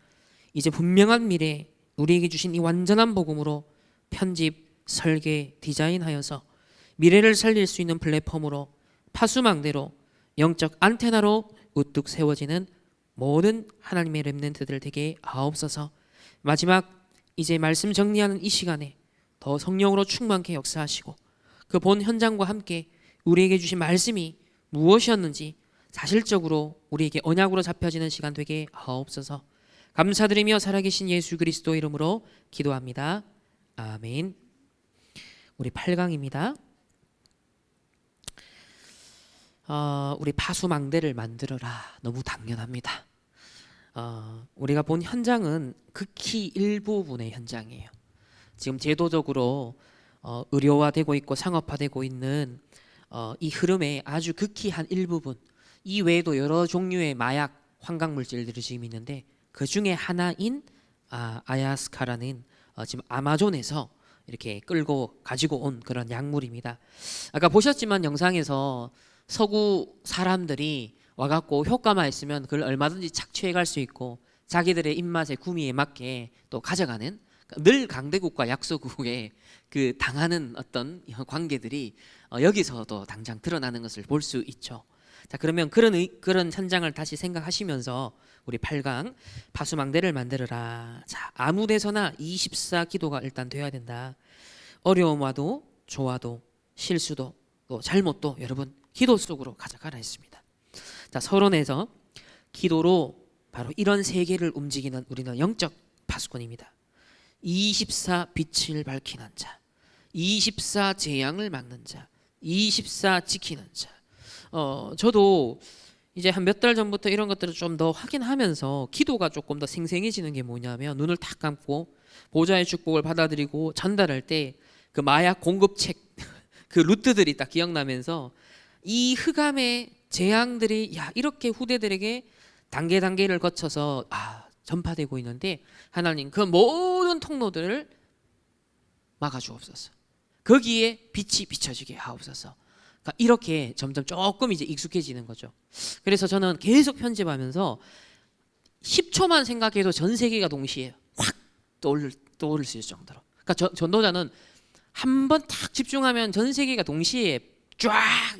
이제 분명한 미래 우리에게 주신 이 완전한 복음으로 편집, 설계, 디자인하여서 미래를 살릴 수 있는 플랫폼으로 파수망대로 영적 안테나로 우뚝 세워지는 모든 하나님의 렘넌트들 되게 하옵소서. 마지막 이제 말씀 정리하는 이 시간에 더 성령으로 충만케 역사하시고 그 본 현장과 함께 우리에게 주신 말씀이 무엇이었는지 사실적으로 우리에게 언약으로 잡혀지는 시간 되게 하옵소서. 감사드리며 살아계신 예수 그리스도 이름으로 기도합니다. 아멘. 우리 8강입니다. 우리 파수망대를 만들어라. 너무 당연합니다. 우리가 본 현장은 극히 일부분의 현장이에요. 지금 제도적으로 의료화되고 있고 상업화되고 있는 이 흐름의 아주 극히 한 일부분, 이 외에도 여러 종류의 마약, 환각물질들이 지금 있는데 그 중에 하나인 아야스카라는 지금 아마존에서 이렇게 끌고 가지고 온 그런 약물입니다. 아까 보셨지만 영상에서 서구 사람들이 와갖고 효과만 있으면 그걸 얼마든지 착취해 갈 수 있고 자기들의 입맛에 구미에 맞게 또 가져가는, 늘 강대국과 약소국의 그 당하는 어떤 관계들이 여기서도 당장 드러나는 것을 볼 수 있죠. 자, 그러면 그런 현장을 다시 생각하시면서 우리 8강 파수망대를 만들어라. 자, 아무 데서나 24 기도가 일단 돼야 된다. 어려움 와도 좋아도 실수도 또 잘못도 여러분 기도 속으로 가져가라 했습니다. 자, 서론에서 기도로 바로 이런 세계를 움직이는 우리는 영적 파수꾼입니다. 24 빛을 밝히는 자, 24 재앙을 막는 자, 24 지키는 자. 저도 이제 한 몇 달 전부터 이런 것들을 좀 더 확인하면서 기도가 조금 더 생생해지는 게 뭐냐면, 눈을 탁 감고 보좌의 축복을 받아들이고 전달할 때 그 마약 공급책 그 루트들이 딱 기억나면서 이 흑암의 재앙들이 이렇게 후대들에게 단계를 거쳐서 전파되고 있는데, 하나님 그 모든 통로들을 막아주옵소서. 거기에 빛이 비춰지게 하옵소서. 그러니까 이렇게 점점 조금 이제 익숙해지는 거죠. 그래서 저는 계속 편집하면서 10초만 생각해도 전 세계가 동시에 확 떠오를 수 있을 정도로. 그러니까 전도자는 한 번 딱 집중하면 전 세계가 동시에 쫙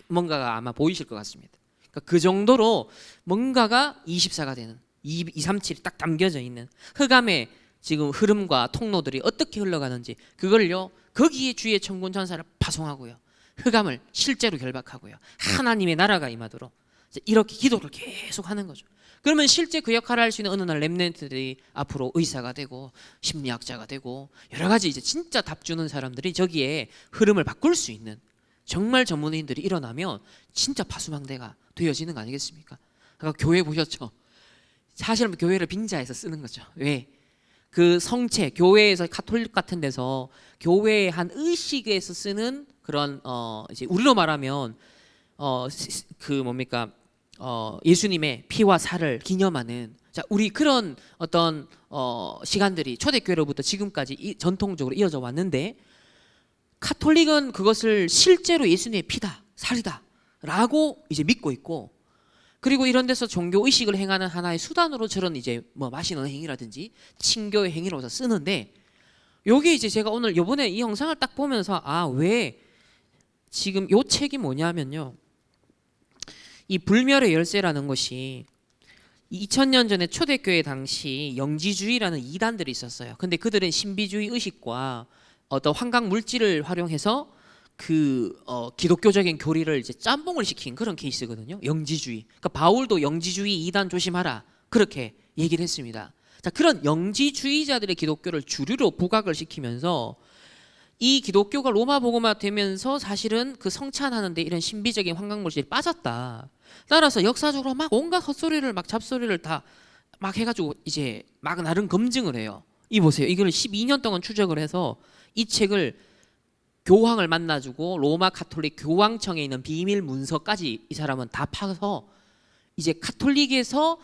뭔가가 아마 보이실 것 같습니다. 그러니까 그 정도로 뭔가가 24가 되는 237이 딱 담겨져 있는 흑암의 지금 흐름과 통로들이 어떻게 흘러가는지, 그걸요 거기에 주의 천군 천사를 파송하고요, 흑암을 실제로 결박하고요, 하나님의 나라가 임하도록 이렇게 기도를 계속 하는 거죠. 그러면 실제 그 역할을 할 수 있는 어느 날 렘넌트들이 앞으로 의사가 되고 심리학자가 되고 여러 가지 이제 진짜 답 주는 사람들이 저기에 흐름을 바꿀 수 있는 정말 전문인들이 일어나면 진짜 파수망대가 되어지는 거 아니겠습니까? 그러니까 교회 보셨죠? 사실은 교회를 빙자해서 쓰는 거죠. 왜? 그 성체, 교회에서 카톨릭 같은 데서 교회의 한 의식에서 쓰는 그런 이제 우리로 말하면 그 뭡니까? 예수님의 피와 살을 기념하는, 자, 우리 그런 어떤 시간들이 초대교회로부터 지금까지 전통적으로 이어져 왔는데, 카톨릭은 그것을 실제로 예수님의 피다, 살이다 라고 이제 믿고 있고, 그리고 이런 데서 종교 의식을 행하는 하나의 수단으로 저런 이제 뭐 마시는 행위라든지 친교의 행위로서 쓰는데, 요게 이제 제가 오늘 요번에 이 영상을 딱 보면서 왜 지금 요 책이 뭐냐면요, 이 불멸의 열쇠라는 것이 2000년 전에 초대교회 당시 영지주의라는 이단들이 있었어요. 근데 그들은 신비주의 의식과 어떤 환각 물질을 활용해서 그 기독교적인 교리를 이제 짬뽕을 시킨 그런 케이스거든요. 영지주의. 그러니까 바울도 영지주의 이단 조심하라 그렇게 얘기를 했습니다. 자, 그런 영지주의자들의 기독교를 주류로 부각을 시키면서 이 기독교가 로마 복음화 되면서 사실은 그 성찬하는데 이런 신비적인 환각 물질이 빠졌다. 따라서 역사적으로 막 온갖 헛소리를 막 잡소리를 다 막 해가지고 이제 막 나름 검증을 해요. 이 보세요. 이걸 12년 동안 추적을 해서 이 책을 교황을 만나주고 로마 카톨릭 교황청에 있는 비밀 문서까지 이 사람은 다 파서 이제 카톨릭에서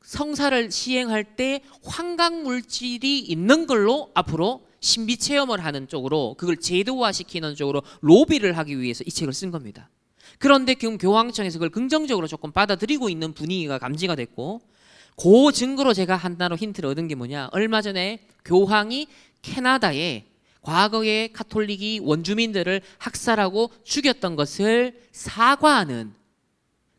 성사를 시행할 때 환각 물질이 있는 걸로 앞으로 신비 체험을 하는 쪽으로, 그걸 제도화시키는 쪽으로 로비를 하기 위해서 이 책을 쓴 겁니다. 그런데 지금 교황청에서 그걸 긍정적으로 조금 받아들이고 있는 분위기가 감지가 됐고, 그 증거로 제가 하나로 힌트를 얻은 게 뭐냐, 얼마 전에 교황이 캐나다에 과거에 카톨릭이 원주민들을 학살하고 죽였던 것을 사과하는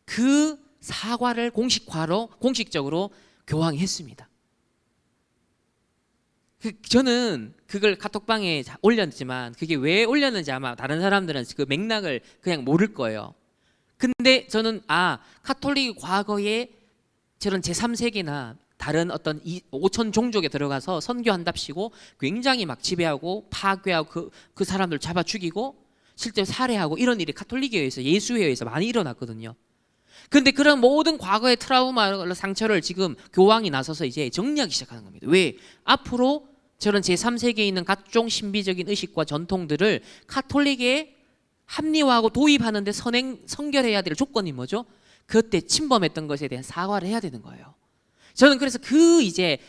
그 사과를 공식적으로 교황이 했습니다. 저는 그걸 카톡방에 올렸지만 그게 왜 올렸는지 아마 다른 사람들은 그 맥락을 그냥 모를 거예요. 근데 저는 카톨릭이 과거에 저런 제3세계나 다른 어떤 5천 종족에 들어가서 선교한답시고 굉장히 막 지배하고 파괴하고 그 사람들 잡아 죽이고 실제 살해하고 이런 일이 카톨릭에 의해서, 예수에 의해서 많이 일어났거든요. 근데 그런 모든 과거의 트라우마 상처를 지금 교황이 나서서 이제 정리하기 시작하는 겁니다. 왜? 앞으로 저런 제3세계에 있는 각종 신비적인 의식과 전통들을 카톨릭에 합리화하고 도입하는데 선결해야 될 조건이 뭐죠? 그때 침범했던 것에 대한 사과를 해야 되는 거예요. 저는 그래서 그 이제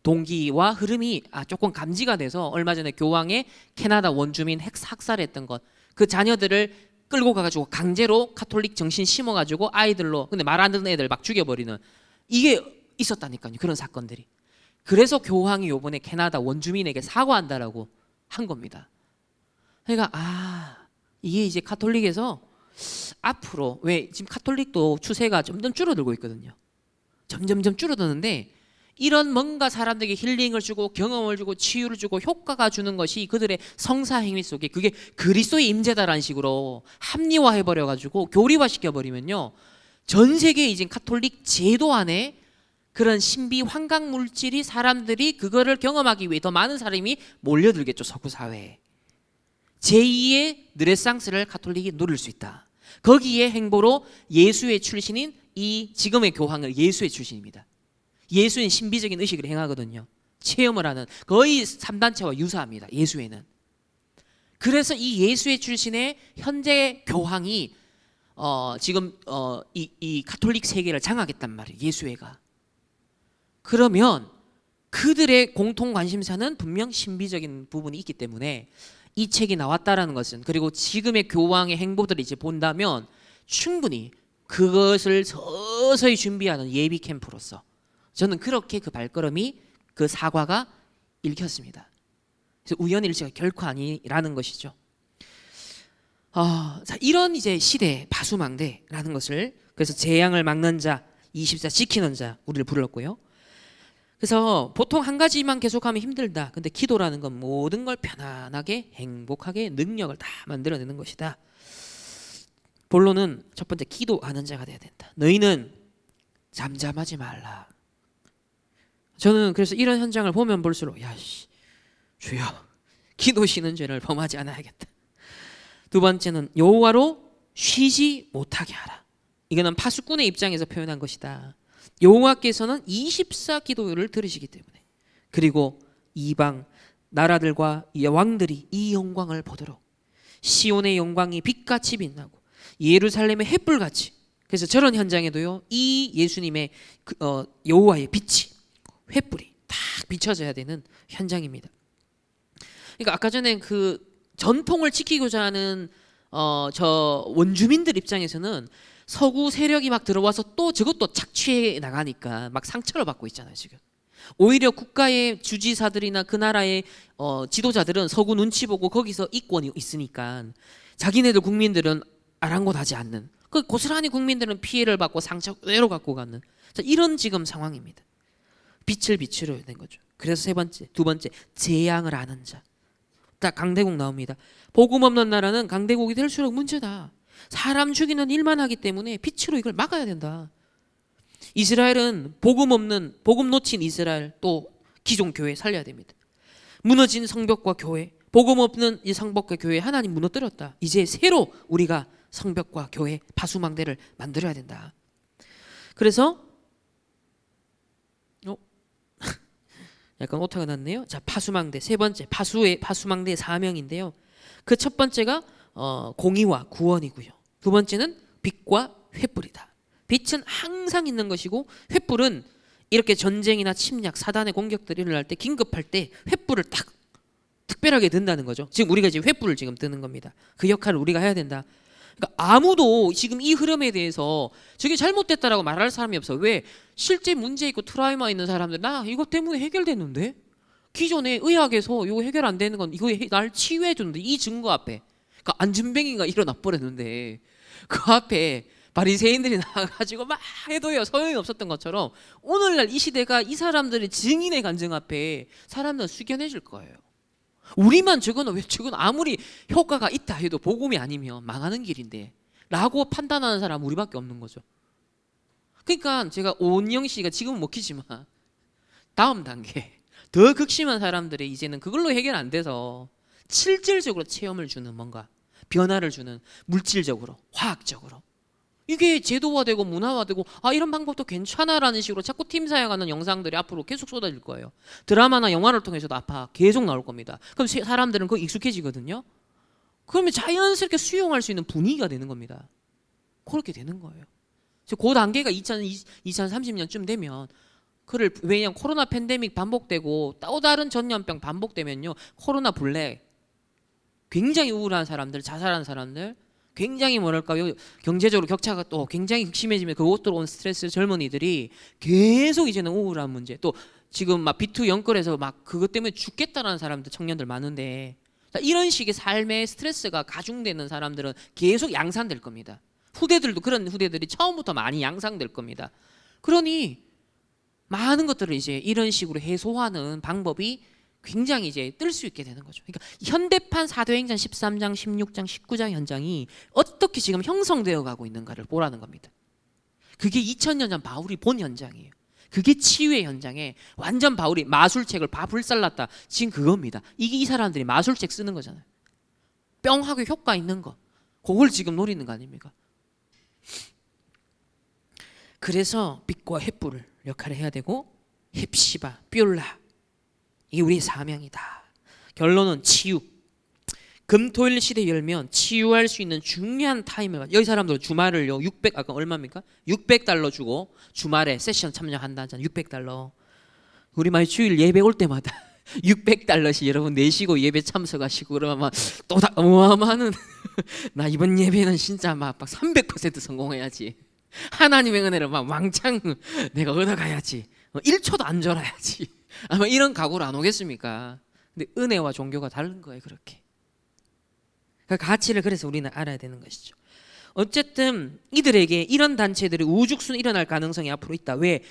동기와 흐름이 조금 감지가 돼서 얼마 전에 교황의 캐나다 원주민 학살했던 것, 그 자녀들을 끌고 가가지고 강제로 카톨릭 정신 심어가지고 아이들로, 근데 말 안 듣는 애들 막 죽여버리는, 이게 있었다니까요. 그런 사건들이. 그래서 교황이 요번에 캐나다 원주민에게 사과한다라고 한 겁니다. 그러니까 이게 이제 카톨릭에서 앞으로, 왜 지금 카톨릭도 추세가 점점 줄어들고 있거든요. 점점 줄어드는데, 이런 뭔가 사람들에게 힐링을 주고 경험을 주고 치유를 주고 효과가 주는 것이 그들의 성사 행위 속에 그게 그리스도의 임재다라는 식으로 합리화해 버려 가지고 교리화 시켜 버리면요, 전 세계 이제 카톨릭 제도 안에 그런 신비 환각 물질이, 사람들이 그거를 경험하기 위해 더 많은 사람이 몰려들겠죠. 서구 사회에 제2의 르네상스를 카톨릭이 누릴 수 있다. 거기에 행보로 예수의 출신인 이 지금의 교황은 예수의 출신입니다. 예수는 신비적인 의식을 행하거든요. 체험을 하는 거의 3단체와 유사합니다. 예수에는. 그래서 이 예수의 출신의 현재 교황이 지금 이 가톨릭 세계를 장악했단 말이에요. 예수회가. 그러면 그들의 공통 관심사는 분명 신비적인 부분이 있기 때문에 이 책이 나왔다라는 것은, 그리고 지금의 교황의 행보들을 이제 본다면 충분히 그것을 서서히 준비하는 예비 캠프로서 저는 그렇게 그 발걸음이, 그 사과가 읽혔습니다. 그래서 우연의 일치가 결코 아니라는 것이죠. 자, 이런 이제 시대 파수망대라는 것을, 그래서 재앙을 막는 자, 24 지키는 자 우리를 불렀고요. 그래서 보통 한 가지만 계속하면 힘들다. 근데 기도라는 건 모든 걸 편안하게 행복하게 능력을 다 만들어내는 것이다. 본론은 첫 번째, 기도하는 자가 돼야 된다. 너희는 잠잠하지 말라. 저는 그래서 이런 현장을 보면 볼수록 주여 기도시는 죄를 범하지 않아야겠다. 두 번째는 여호와로 쉬지 못하게 하라. 이거는 파수꾼의 입장에서 표현한 것이다. 여호와께서는 24 기도를 들으시기 때문에, 그리고 이방 나라들과 왕들이 이 영광을 보도록 시온의 영광이 빛같이 빛나고 예루살렘의 햇불같이, 그래서 저런 현장에도요 이 예수님의 여호와의 빛이, 횃불이 딱 비춰져야 되는 현장입니다. 그러니까 아까 전에 그 전통을 지키고자 하는 저 원주민들 입장에서는 서구 세력이 막 들어와서 또 저것도 착취해 나가니까 막 상처를 받고 있잖아요 지금. 오히려 국가의 주지사들이나 그 나라의 지도자들은 서구 눈치 보고 거기서 이권이 있으니까 자기네들 국민들은 아랑곳하지 않는, 그 고스란히 국민들은 피해를 받고 상처 그대로 갖고 가는, 자, 이런 지금 상황입니다. 빛을 비추려 된 거죠. 그래서 두 번째 재앙을 아는 자. 딱 강대국 나옵니다. 복음 없는 나라는 강대국이 될수록 문제다. 사람 죽이는 일만 하기 때문에 빛으로 이걸 막아야 된다. 이스라엘은 복음 놓친 이스라엘, 또 기존 교회 살려야 됩니다. 무너진 성벽과 교회, 복음 없는 이 성벽과 교회 하나님 무너뜨렸다. 이제 새로 우리가 성벽과 교회 파수망대를 만들어야 된다. 그래서 약간 오타가 났네요. 자, 파수망대 세 번째, 파수망대의 사명인데요. 그 첫 번째가 공의와 구원이고요. 두 번째는 빛과 횃불이다. 빛은 항상 있는 것이고 횃불은 이렇게 전쟁이나 침략, 사단의 공격들이 일어날 때, 긴급할 때 횃불을 딱 특별하게 든다는 거죠. 지금 우리가 지금 횃불을 지금 드는 겁니다. 그 역할을 우리가 해야 된다. 그러니까 아무도 지금 이 흐름에 대해서 저게 잘못됐다라고 말할 사람이 없어. 왜? 실제 문제 있고 트라우마 있는 사람들, 나 이것 때문에 해결됐는데, 기존에 의학에서 이거 해결 안 되는 건 이거 날 치유해 주는데, 이 증거 앞에 그러니까 안전뱅이가 일어나 버렸는데 그 앞에 바리새인들이 나와가지고 막 해도요 소용이 없었던 것처럼, 오늘날 이 시대가 이 사람들의 증인의 간증 앞에 사람들은 숙연해 줄 거예요. 우리만 저건 아무리 효과가 있다 해도 복음이 아니면 망하는 길인데 라고 판단하는 사람 우리밖에 없는 거죠. 그러니까 제가 오은영 씨가 지금은 먹히지만 다음 단계 더 극심한 사람들이 이제는 그걸로 해결 안 돼서 실질적으로 체험을 주는, 뭔가 변화를 주는, 물질적으로 화학적으로 이게 제도화되고 문화화되고, 이런 방법도 괜찮아라는 식으로 자꾸 팀 사용하는 영상들이 앞으로 계속 쏟아질 거예요. 드라마나 영화를 통해서도 앞으로 계속 나올 겁니다. 그럼 사람들은 그거 익숙해지거든요. 그러면 자연스럽게 수용할 수 있는 분위기가 되는 겁니다. 그렇게 되는 거예요. 그 단계가 2030년쯤 되면, 왜냐면 코로나 팬데믹 반복되고 또 다른 전염병 반복되면요, 코로나 블랙, 굉장히 우울한 사람들, 자살한 사람들, 굉장히 뭐랄까요, 경제적으로 격차가 또 굉장히 극심해지면 그것으로 온 스트레스, 젊은이들이 계속 이제는 우울한 문제, 또 지금 막 비투 연끌해서 막 그것 때문에 죽겠다라는 사람들, 청년들 많은데, 이런 식의 삶의 스트레스가 가중되는 사람들은 계속 양산될 겁니다. 후대들도, 그런 후대들이 처음부터 많이 양상될 겁니다. 그러니 많은 것들을 이제 이런 식으로 해소하는 방법이 굉장히 이제 뜰 수 있게 되는 거죠. 그러니까 현대판 사도행전 13장, 16장, 19장 현장이 어떻게 지금 형성되어 가고 있는가를 보라는 겁니다. 그게 2000년 전 바울이 본 현장이에요. 그게 치유의 현장에 완전 바울이 마술책을 불살랐다, 지금 그겁니다. 이게 이 사람들이 마술책 쓰는 거잖아요. 뿅하고 효과 있는 거, 그걸 지금 노리는 거 아닙니까? 그래서 빛과 횃불을 역할을 해야 되고 헵시바, 뷸라 이게 우리의 사명이다. 결론은 치유. 금토일 시대 열면 치유할 수 있는 중요한 타임을 여기 사람들 주말을요 600 아까 얼마입니까? 600달러 주고 주말에 세션 참여한다잖아. 600달러. 우리 많이 주일 예배 올 때마다 600달러씩 여러분 내시고 예배 참석하시고 그러면 막 또 다 어마어마한 나 이번 예배는 진짜 막 300% 성공해야지. 하나님의 은혜를 막 왕창 내가 얻어가야지. 1초도 안 졸아야지. 아마 이런 각오로 안 오겠습니까? 근데 은혜와 종교가 다른 거예요. 그렇게. 그 가치를 그래서 우리는 알아야 되는 것이죠. 어쨌든 이들에게 이런 단체들이 우죽순 일어날 가능성이 앞으로 있다. 왜?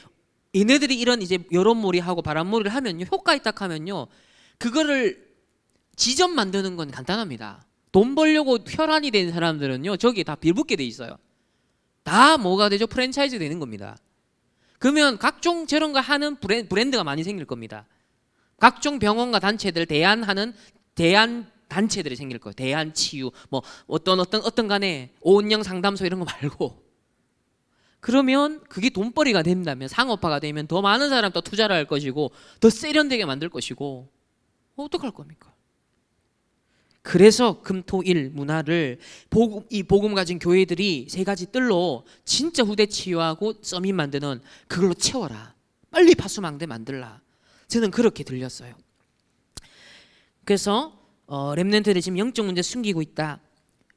얘네들이 이런 이제 여론몰이하고 바람몰이를 하면요 효과 있다 하면요 그거를 지점 만드는 건 간단합니다. 돈 벌려고 혈안이 된 사람들은요 저기에 다 빌붙게 돼 있어요. 다 뭐가 되죠? 프랜차이즈 되는 겁니다. 그러면 각종 저런 거 하는 브랜드가 많이 생길 겁니다. 각종 병원과 단체들 대한 단체들이 생길 거예요. 대한치유 뭐 어떤 간에 오은영 상담소 이런 거 말고. 그러면 그게 돈벌이가 된다면 상업화가 되면 더 많은 사람 또 투자를 할 것이고 더 세련되게 만들 것이고 어떡할 겁니까? 그래서 금토일 문화를 이 복음 가진 교회들이 세 가지 뜰로 진짜 후대 치유하고 서밋 만드는 그걸로 채워라. 빨리 파수망대 만들라. 저는 그렇게 들렸어요. 그래서 렘넌트들이 지금 영적 문제 숨기고 있다.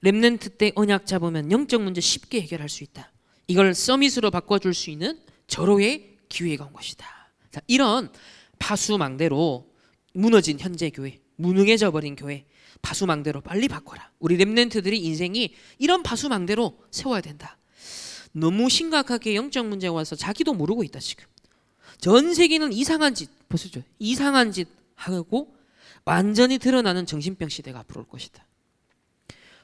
렘넌트 때 언약 잡으면 영적 문제 쉽게 해결할 수 있다. 이걸 서밋으로 바꿔줄 수 있는 절호의 기회가 온 것이다. 자, 이런 파수망대로 무너진 현재 교회, 무능해져 버린 교회, 파수망대로 빨리 바꿔라. 우리 렘넌트들이 인생이 이런 파수망대로 세워야 된다. 너무 심각하게 영적 문제가 와서 자기도 모르고 있다 지금. 전 세계는 이상한 짓 보시죠. 이상한 짓 하고 완전히 드러나는 정신병 시대가 앞으로 올 것이다.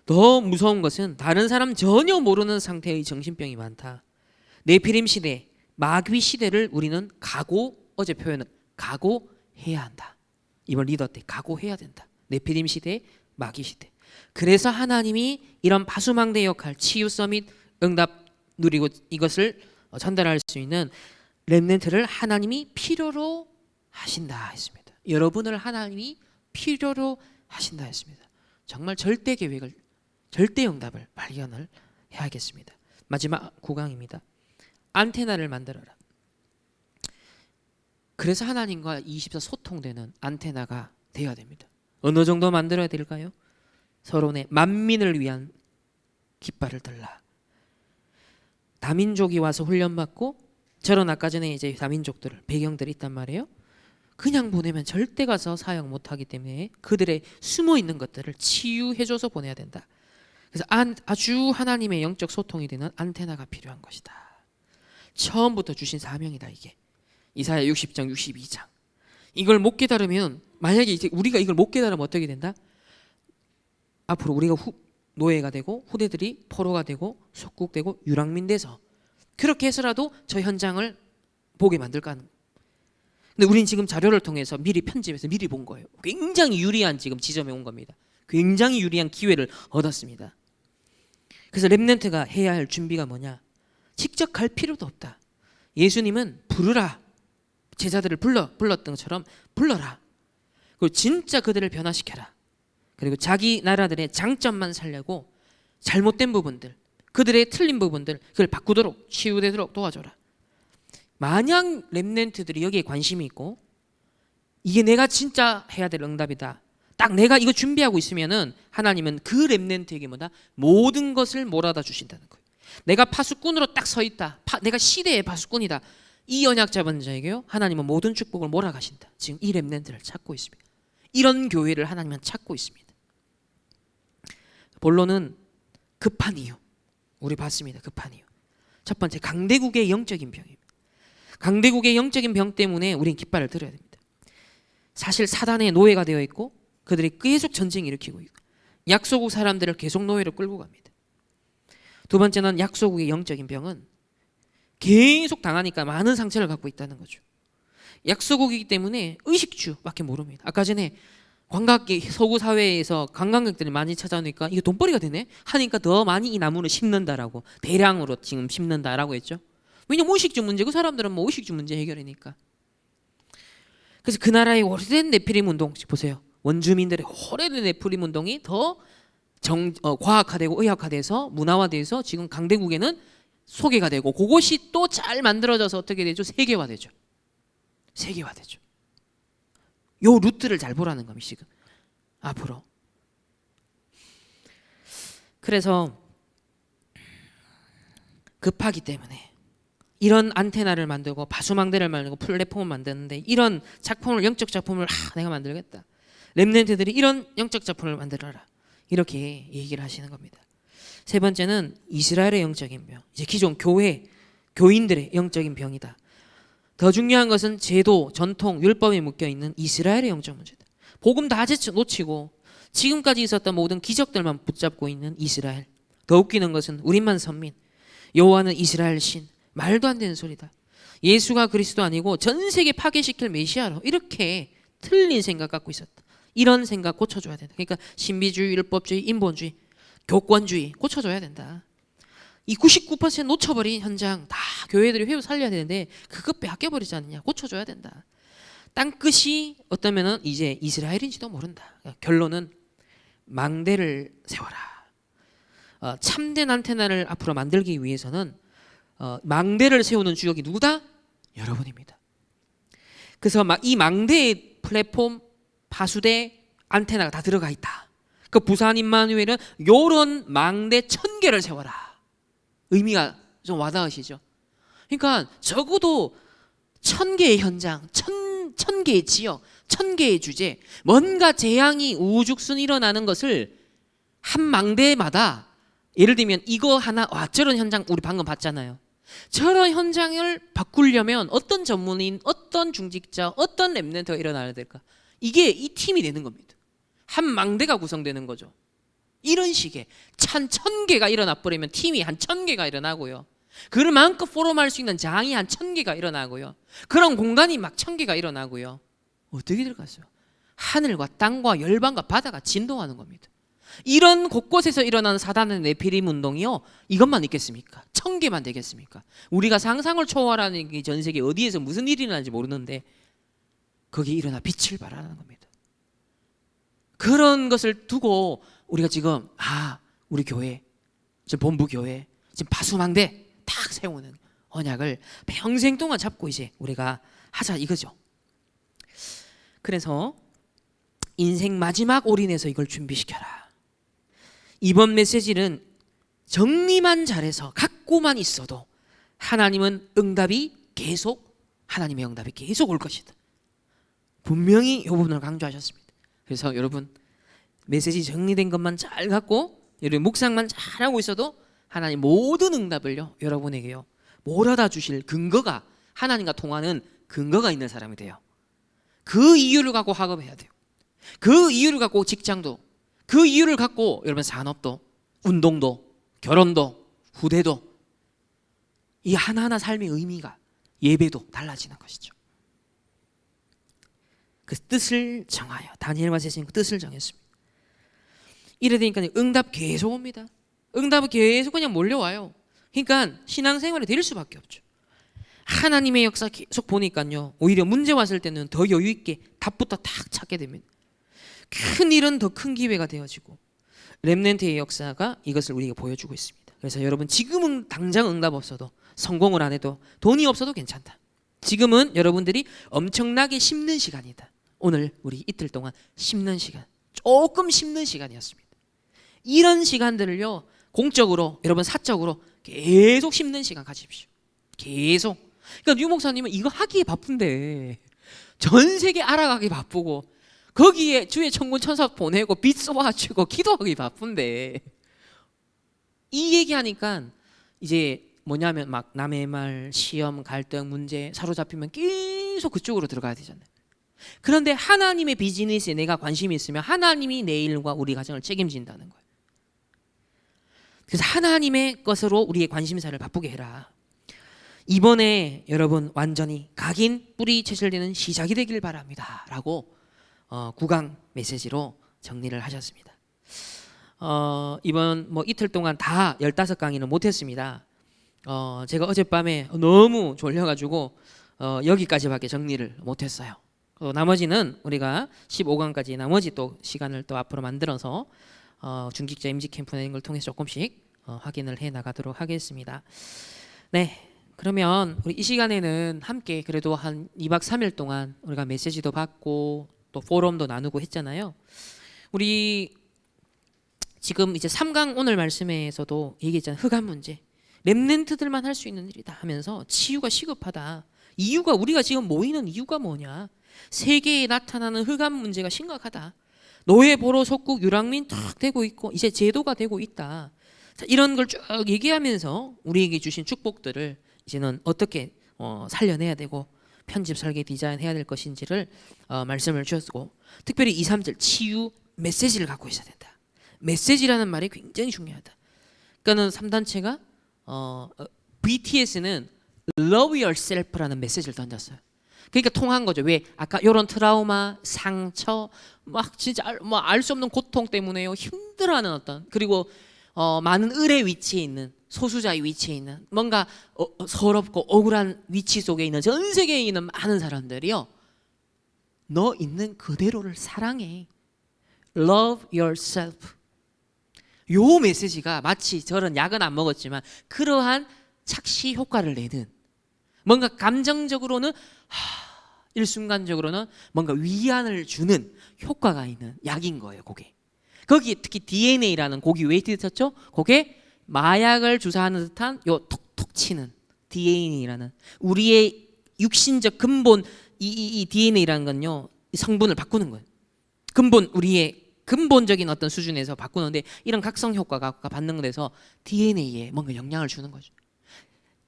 더 무서운 것은 다른 사람 전혀 모르는 상태의 정신병이 많다. 네피림 시대, 마귀 시대를 우리는 어제 표현은 각오해야 한다. 이번 리더 때 각오해야 된다. 네피림 시대, 마귀 시대. 그래서 하나님이 이런 파수망대 역할, 치유 서밋, 응답 누리고 이것을 전달할 수 있는 렘넌트를 하나님이 필요로 하신다 했습니다. 여러분을 하나님이 필요로 하신다 했습니다. 정말 절대 계획을 절대 응답을 발견을 해야겠습니다. 마지막 9강입니다. 안테나를 만들어라. 그래서 하나님과 24 소통되는 안테나가 되어야 됩니다. 어느 정도 만들어야 될까요? 서론에 만민을 위한 깃발을 들라. 다민족이 와서 훈련받고 저런 아까 전에 이제 다민족들 배경들이 있단 말이에요. 그냥 보내면 절대 가서 사역 못하기 때문에 그들의 숨어있는 것들을 치유해줘서 보내야 된다. 그래서 아주 하나님의 영적 소통이 되는 안테나가 필요한 것이다. 처음부터 주신 사명이다 이게. 이사야 60장 62장. 이걸 못 깨달으면 만약에 이제 우리가 이걸 못 깨달으면 어떻게 된다? 앞으로 우리가 노예가 되고 후대들이 포로가 되고 속국되고 유랑민 돼서 그렇게 해서라도 저 현장을 보게 만들까 하는. 근데 우린 지금 자료를 통해서 미리 편집해서 미리 본 거예요. 굉장히 유리한 지금 지점에 온 겁니다. 굉장히 유리한 기회를 얻었습니다. 그래서 렘넌트가 해야 할 준비가 뭐냐? 직접 갈 필요도 없다. 예수님은 부르라. 제자들을 불렀던 것처럼 불러라. 그리고 진짜 그들을 변화시켜라. 그리고 자기 나라들의 장점만 살려고 잘못된 부분들, 그들의 틀린 부분들 그걸 바꾸도록 치유되도록 도와줘라. 만약 렘넌트들이 여기에 관심이 있고 이게 내가 진짜 해야 될 응답이다. 딱 내가 이거 준비하고 있으면은 하나님은 그 렘넌트에게 뭐다? 모든 것을 몰아다 주신다는 거예요. 내가 파수꾼으로 딱 서 있다. 내가 시대의 파수꾼이다. 이 언약 잡은 자에게요 하나님은 모든 축복을 몰아가신다. 지금 이 렘넌트를 찾고 있습니다. 이런 교회를 하나님은 찾고 있습니다. 본론은 급한 이유. 우리 봤습니다. 급한 이유. 첫 번째 강대국의 영적인 병입니다. 강대국의 영적인 병 때문에 우리는 깃발을 들어야 됩니다. 사실 사단의 노예가 되어 있고 그들이 계속 전쟁을 일으키고 있고 약소국 사람들을 계속 노예로 끌고 갑니다. 두 번째는 약소국의 영적인 병은 계속 당하니까 많은 상처를 갖고 있다는 거죠. 약소국이기 때문에 의식주밖에 모릅니다. 아까 전에 관광객 서구 사회에서 관광객들이 많이 찾아오니까 이게 돈벌이가 되네 하니까 더 많이 이 나무를 심는다라고 대량으로 지금 심는다라고 했죠. 왜냐면 의식주 문제, 그 사람들은 뭐 의식주 문제 해결이니까. 그래서 그 나라의 오래된 네피림 운동 보세요. 원주민들의 오래된 네피림 운동이 더 과학화되고 의학화돼서 문화화돼서 지금 강대국에는 소개가 되고, 그것이 또 잘 만들어져서 어떻게 되죠? 세계화되죠. 세계화되죠. 요 루트를 잘 보라는 겁니다. 지금 앞으로. 그래서 급하기 때문에 이런 안테나를 만들고 바수망대를 만들고 플랫폼을 만드는데, 이런 작품을, 영적 작품을 내가 만들겠다. 렘넌트들이 이런 영적 작품을 만들어라. 이렇게 얘기를 하시는 겁니다. 세 번째는 이스라엘의 영적인 병. 이제 기존 교인들의 영적인 병이다. 더 중요한 것은 제도, 전통, 율법에 묶여 있는 이스라엘의 영적 문제다. 복음 다 놓치고 지금까지 있었던 모든 기적들만 붙잡고 있는 이스라엘. 더 웃기는 것은 우리만 선민, 여호와는 이스라엘 신. 말도 안 되는 소리다. 예수가 그리스도 아니고 전 세계 파괴시킬 메시아로, 이렇게 틀린 생각 갖고 있었다. 이런 생각 고쳐줘야 된다. 그러니까 신비주의, 율법주의, 인본주의, 교권주의 고쳐줘야 된다. 이 99% 놓쳐버린 현장 다 교회들이 회복 살려야 되는데 그것 빼앗겨버리지 않느냐. 고쳐줘야 된다. 땅끝이 어떠면은 이제 이스라엘인지도 모른다. 결론은 망대를 세워라. 참된 안테나를 앞으로 만들기 위해서는 망대를 세우는 주역이 누구다? 여러분입니다. 그래서 이 망대의 플랫폼, 파수대, 안테나가 다 들어가 있다. 그 부산 임마누엘은 요런 망대 1000개를 세워라. 의미가 좀 와닿으시죠? 그러니까 적어도 1000개의 현장, 1000개의 지역, 1000개의 주제, 뭔가 재앙이 우죽순 일어나는 것을 한 망대마다, 예를 들면 이거 하나, 저런 현장 우리 방금 봤잖아요. 저런 현장을 바꾸려면 어떤 전문인, 어떤 중직자, 어떤 렘넌트가 일어나야 될까? 이게 이 팀이 되는 겁니다. 한 망대가 구성되는 거죠. 이런 식의 1000개가 일어나 버리면 팀이 한 1000개가 일어나고요. 그를 마음껏 포럼할 수 있는 장이 한 1000개가 일어나고요. 그런 공간이 막 1000개가 일어나고요. 어떻게 들어갔어요? 하늘과 땅과 열방과 바다가 진동하는 겁니다. 이런 곳곳에서 일어나는 사단의 네피림 운동이요, 이것만 있겠습니까? 1000개만 되겠습니까? 우리가 상상을 초월하는 게 전 세계 어디에서 무슨 일이 일어나는지 모르는데 거기에 일어나 빛을 발하는 겁니다. 그런 것을 두고 우리가 지금 우리 교회, 지금 본부 교회, 지금 바수망대 탁 세우는 언약을 평생 동안 잡고 이제 우리가 하자 이거죠. 그래서 인생 마지막 올인해서 이걸 준비시켜라. 이번 메시지는 정리만 잘해서 갖고만 있어도 하나님의 응답이 계속 올 것이다. 분명히 이 부분을 강조하셨습니다. 그래서 여러분, 메시지 정리된 것만 잘 갖고 여러분 묵상만 잘하고 있어도 하나님 모든 응답을요, 여러분에게요 몰아다 주실 근거가, 하나님과 통하는 근거가 있는 사람이 돼요. 그 이유를 갖고 학업해야 돼요. 그 이유를 갖고 직장도, 그 이유를 갖고 여러분 산업도, 운동도, 결혼도, 후대도, 이 하나하나 삶의 의미가, 예배도 달라지는 것이죠. 그 뜻을 정하여, 다니엘과 세신 그 뜻을 정했습니다. 이래 되니까 응답 계속 옵니다. 응답은 계속 그냥 몰려와요. 그러니까 신앙생활이 될 수밖에 없죠. 하나님의 역사 계속 보니까요, 오히려 문제 왔을 때는 더 여유 있게 답부터 탁 찾게 됩니다. 큰 일은 더 큰 기회가 되어지고, 렘넌트의 역사가 이것을 우리에게 보여주고 있습니다. 그래서 여러분, 지금은 당장 응답 없어도, 성공을 안 해도, 돈이 없어도 괜찮다. 지금은 여러분들이 엄청나게 심는 시간이다. 오늘 우리 이틀 동안 심는 시간, 조금 심는 시간이었습니다. 이런 시간들을요, 공적으로, 여러분 사적으로 계속 심는 시간 가지십시오. 계속. 그러니까 유 목사님은 이거 하기에 바쁜데, 전 세계 알아가기 바쁘고, 거기에 주의 천군 천사 보내고 빛 쏘아주고 기도하기 바쁜데, 이 얘기하니까 이제 뭐냐면 막 남의 말, 시험, 갈등, 문제 사로잡히면 계속 그쪽으로 들어가야 되잖아요. 그런데 하나님의 비즈니스에 내가 관심이 있으면 하나님이 내 일과 우리 가정을 책임진다는 거예요. 그래서 하나님의 것으로 우리의 관심사를 바쁘게 해라. 이번에 여러분 완전히 각인 뿌리 채실되는 시작이 되길 바랍니다 라고 9강 메시지로 정리를 하셨습니다. 이번 이틀 동안 다 15강의는 못했습니다. 제가 어젯밤에 너무 졸려가지고 여기까지밖에 정리를 못했어요. 나머지는 우리가 15강까지 나머지 또 시간을 또 앞으로 만들어서 중직자 임직 캠프 내는 걸 통해서 조금씩 확인을 해 나가도록 하겠습니다. 네, 그러면 우리 이 시간에는 함께 그래도 한 2박 3일 동안 우리가 메시지도 받고 또 포럼도 나누고 했잖아요. 우리 지금 이제 3강 오늘 말씀에서도 얘기했잖아요. 흑암 문제. 렘넌트들만 할 수 있는 일이다 하면서 치유가 시급하다. 이유가 우리가 지금 모이는 이유가 뭐냐? 세계에 나타나는 흑암 문제가 심각하다. 노예 보로 속국 유랑민 탁 되고 있고 이제 제도가 되고 있다. 자, 이런 걸 쭉 얘기하면서 우리에게 주신 축복들을 이제는 어떻게 살려내야 되고 편집 설계 디자인 해야 될 것인지를 말씀을 주셨고 특별히 2, 3절 치유 메시지를 갖고 있어야 된다. 메시지라는 말이 굉장히 중요하다. 그러니까는 3단체가 BTS는 Love Yourself라는 메시지를 던졌어요. 그러니까 통한 거죠. 왜 아까 이런 트라우마, 상처, 막 진짜 뭐 알 수 없는 고통 때문에요 힘들어하는 어떤 그리고 많은 을의 위치에 있는 소수자의 위치에 있는 뭔가 서럽고 억울한 위치 속에 있는 전 세계에 있는 많은 사람들이요. 너 있는 그대로를 사랑해. Love yourself. 요 메시지가 마치 저런 약은 안 먹었지만 그러한 착시 효과를 내는 뭔가 감정적으로는 일순간적으로는 뭔가 위안을 주는 효과가 있는 약인 거예요. 그게 거기 특히 DNA라는 곡이 왜 있었죠? 그게 마약을 주사하는 듯한 요 톡톡 치는 DNA라는 우리의 육신적 근본 이 DNA라는 건요 성분을 바꾸는 거예요. 근본 우리의 근본적인 어떤 수준에서 바꾸는데 이런 각성 효과가 받는 데서 DNA에 뭔가 영향을 주는 거죠.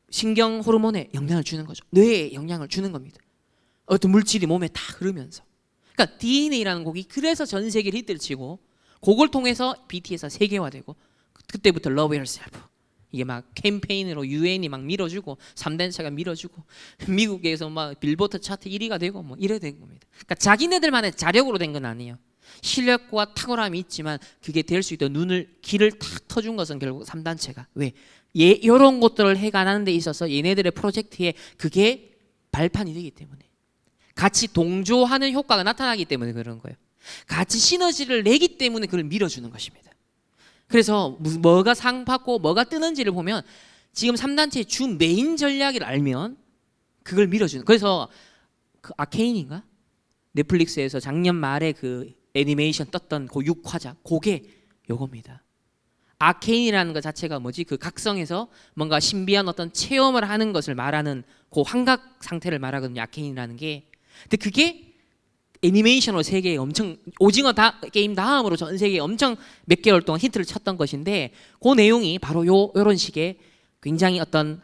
신경 호르몬에 영향을 주는 거죠. 뇌에 영향을 주는 겁니다. 어떤 물질이 몸에 다 흐르면서. 그러니까 DNA라는 곡이 그래서 전 세계를 히트를 치고 그걸 통해서 BTS가 세계화되고 그때부터 Love Yourself 이게 막 캠페인으로 유엔이 막 밀어주고 3단체가 밀어주고 미국에서 막 빌보드 차트 1위가 되고 뭐 이래 된 겁니다. 그러니까 자기네들만의 자력으로 된 건 아니에요. 실력과 탁월함이 있지만 그게 될 수 있도록 길을 탁 터준 것은 결국 3단체가 왜? 이런 것들을 해가는 데 있어서 얘네들의 프로젝트에 그게 발판이 되기 때문에 같이 동조하는 효과가 나타나기 때문에 그런 거예요. 같이 시너지를 내기 때문에 그걸 밀어주는 것입니다. 그래서 뭐가 상 받고 뭐가 뜨는지를 보면 지금 3단체의 주 메인 전략을 알면 그걸 밀어주는. 그래서 그 아케인인가? 넷플릭스에서 작년 말에 그 애니메이션 떴던 그 6화작 그게 요겁니다. 아케인이라는 것 자체가 뭐지? 그 각성에서 뭔가 신비한 어떤 체험을 하는 것을 말하는 그 환각 상태를 말하거든요. 아케인이라는 게. 근데 그게 애니메이션으로 세계에 엄청 오징어 게임 다음으로 전 세계에 엄청 몇 개월 동안 히트를 쳤던 것인데 그 내용이 바로 요런 식의 굉장히 어떤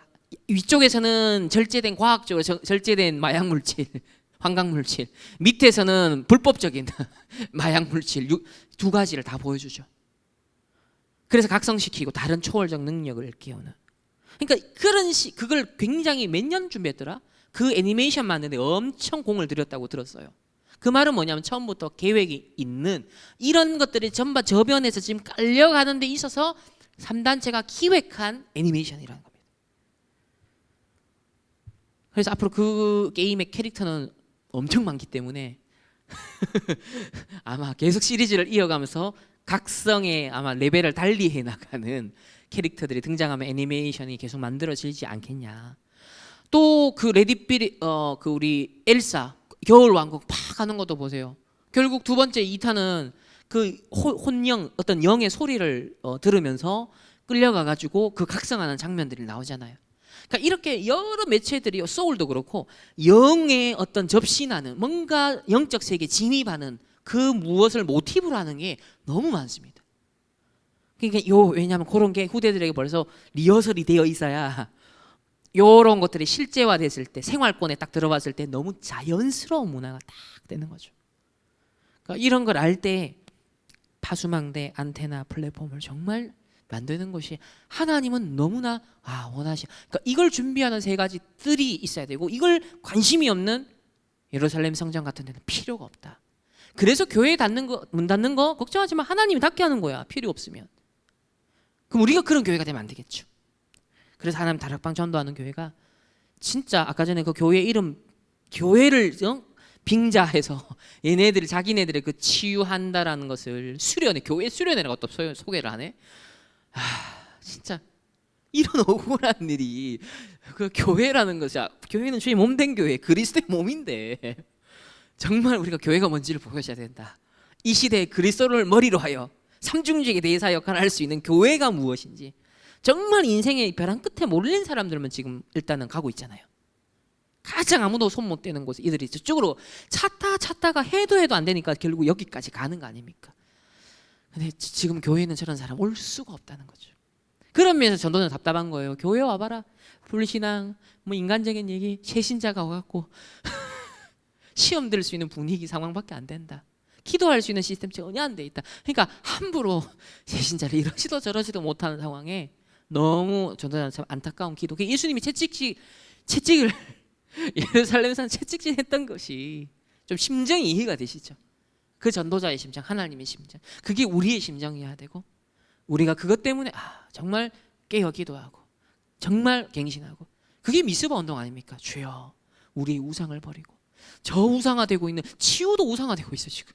위쪽에서는 절제된 과학적으로 절제된 마약 물질 환각 물질 밑에서는 불법적인 마약 물질 두 가지를 다 보여주죠. 그래서 각성시키고 다른 초월적 능력을 키우는. 그러니까 그걸 굉장히 몇 년 준비했더라. 그 애니메이션 만드는데 엄청 공을 들였다고 들었어요. 그 말은 뭐냐면 처음부터 계획이 있는 이런 것들이 전부 저변에서 지금 깔려가는 데 있어서 3단체가 기획한 애니메이션이라는 겁니다. 그래서 앞으로 그 게임의 캐릭터는 엄청 많기 때문에 아마 계속 시리즈를 이어가면서 각성의 아마 레벨을 달리해 나가는 캐릭터들이 등장하면 애니메이션이 계속 만들어지지 않겠냐. 또 그 레디필 그 우리 엘사 겨울 왕국 팍 하는 것도 보세요. 결국 두 번째 2탄은 그 혼영 어떤 영의 소리를 들으면서 끌려가 가지고 그 각성하는 장면들이 나오잖아요. 그러니까 이렇게 여러 매체들이 소울도 그렇고 영의 어떤 접신하는 뭔가 영적 세계에 진입하는 그 무엇을 모티브로 하는 게 너무 많습니다. 그러니까 왜냐하면 그런 게 후대들에게 벌써 리허설이 되어 있어야 이런 것들이 실제화됐을 때 생활권에 딱 들어봤을 때 너무 자연스러운 문화가 딱 되는 거죠. 그러니까 이런 걸 알 때 파수망대, 안테나, 플랫폼을 정말 만드는 것이 하나님은 너무나 원하시. 그러니까 이걸 준비하는 세 가지 뜰이 있어야 되고 이걸 관심이 없는 예루살렘 성전 같은 데는 필요가 없다. 그래서 교회 문 닫는 거 걱정하지 마. 하나님이 닫게 하는 거야. 필요 없으면. 그럼 우리가 그런 교회가 되면 안 되겠죠. 그래서 하나님 다락방 전도하는 교회가 진짜 아까 전에 그 교회 이름 교회를 빙자해서 얘네들이 자기네들의 그 치유한다라는 것을 수련회 교회 수련회라고 또 소개를 하네. 진짜 이런 억울한 일이 그 교회라는 것이 교회는 주의 몸된 교회 그리스도의 몸인데 정말 우리가 교회가 뭔지를 보여줘야 된다. 이 시대에 그리스도를 머리로 하여 삼중직의 대사 역할을 할 수 있는 교회가 무엇인지 정말 인생의 벼랑 끝에 몰린 사람들만 지금 일단은 가고 있잖아요. 가장 아무도 손 못 대는 곳에 이들이 저쪽으로 찾다가 해도 안 되니까 결국 여기까지 가는 거 아닙니까? 근데 지금 교회는 저런 사람 올 수가 없다는 거죠. 그런 면에서 전도는 답답한 거예요. 교회 와봐라. 불신앙, 뭐 인간적인 얘기, 새신자가 와갖고 시험 들 수 있는 분위기 상황밖에 안 된다. 기도할 수 있는 시스템 전혀 안 돼 있다. 그러니까 함부로 새신자를 이러지도 저러지도 못하는 상황에 너무 전도자는 참 안타까운 기도. 예수님이 채찍을 예루살렘에서 채찍질 했던 것이 좀 심정이 이해가 되시죠? 그 전도자의 심정, 하나님의 심정, 그게 우리의 심정이어야 되고 우리가 그것 때문에 정말 깨어 기도하고 정말 갱신하고 그게 미스바 운동 아닙니까? 주여 우리의 우상을 버리고 저 우상화되고 있는 치유도 우상화되고 있어. 지금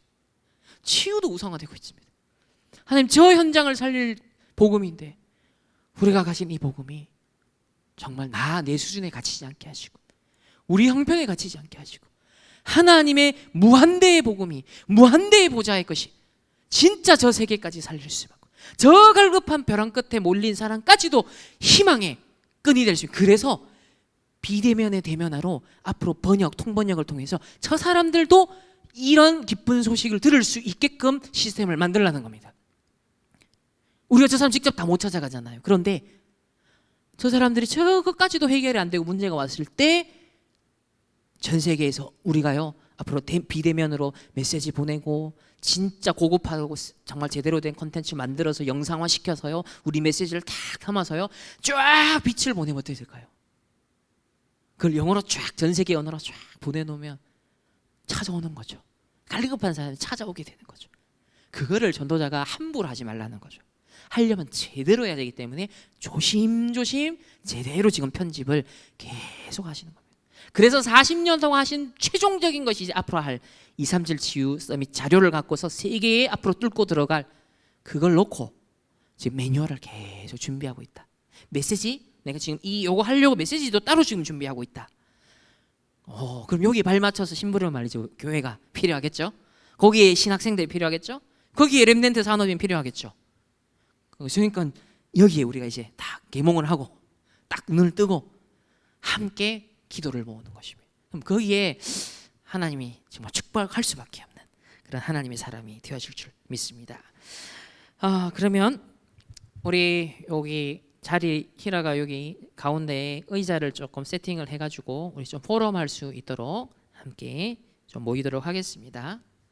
치유도 우상화되고 있습니다. 하나님 저 현장을 살릴 복음인데 우리가 가진 이 복음이 정말 내 수준에 갇히지 않게 하시고 우리 형편에 갇히지 않게 하시고 하나님의 무한대의 복음이 무한대의 보좌의 것이 진짜 저 세계까지 살릴 수 있고 저 갈급한 벼랑 끝에 몰린 사람까지도 희망의 끈이 될 수 있고 그래서 비대면의 대면화로 앞으로 통번역을 통해서 저 사람들도 이런 기쁜 소식을 들을 수 있게끔 시스템을 만들라는 겁니다. 우리가 저 사람 직접 다 못 찾아가잖아요. 그런데 저 사람들이 저것까지도 해결이 안 되고 문제가 왔을 때 전 세계에서 우리가요 앞으로 비대면으로 메시지 보내고 진짜 고급하고 정말 제대로 된 콘텐츠 만들어서 영상화 시켜서요 우리 메시지를 탁 담아서요 쫙 빛을 보내면 어떻게 될까요? 그걸 영어로 쫙 전 세계 언어로 쫙 보내놓으면 찾아오는 거죠. 갈급한 사람이 찾아오게 되는 거죠. 그거를 전도자가 함부로 하지 말라는 거죠. 하려면 제대로 해야 되기 때문에 조심조심 제대로 지금 편집을 계속 하시는 겁니다. 그래서 40년 동안 하신 최종적인 것이 이제 앞으로 할 237 치유 서밋 자료를 갖고서 세계에 앞으로 뚫고 들어갈 그걸 놓고 지금 매뉴얼을 계속 준비하고 있다. 메시지 내가 지금 요거 하려고 메시지도 따로 지금 준비하고 있다. 그럼 여기 발맞춰서 심부름 말이죠. 교회가 필요하겠죠. 거기에 신학생들이 필요하겠죠. 거기에 렘넌트 산업인 필요하겠죠. 그러니까 여기에 우리가 이제 다 계몽을 하고 딱 눈을 뜨고 함께 기도를 모으는 것입니다. 그럼 거기에 하나님이 정말 축복할 수밖에 없는 그런 하나님의 사람이 되어질 줄 믿습니다. 그러면 우리 여기 자리 히라가 여기 가운데에 의자를 조금 세팅을 해가지고 우리 좀 포럼할 수 있도록 함께 좀 모이도록 하겠습니다.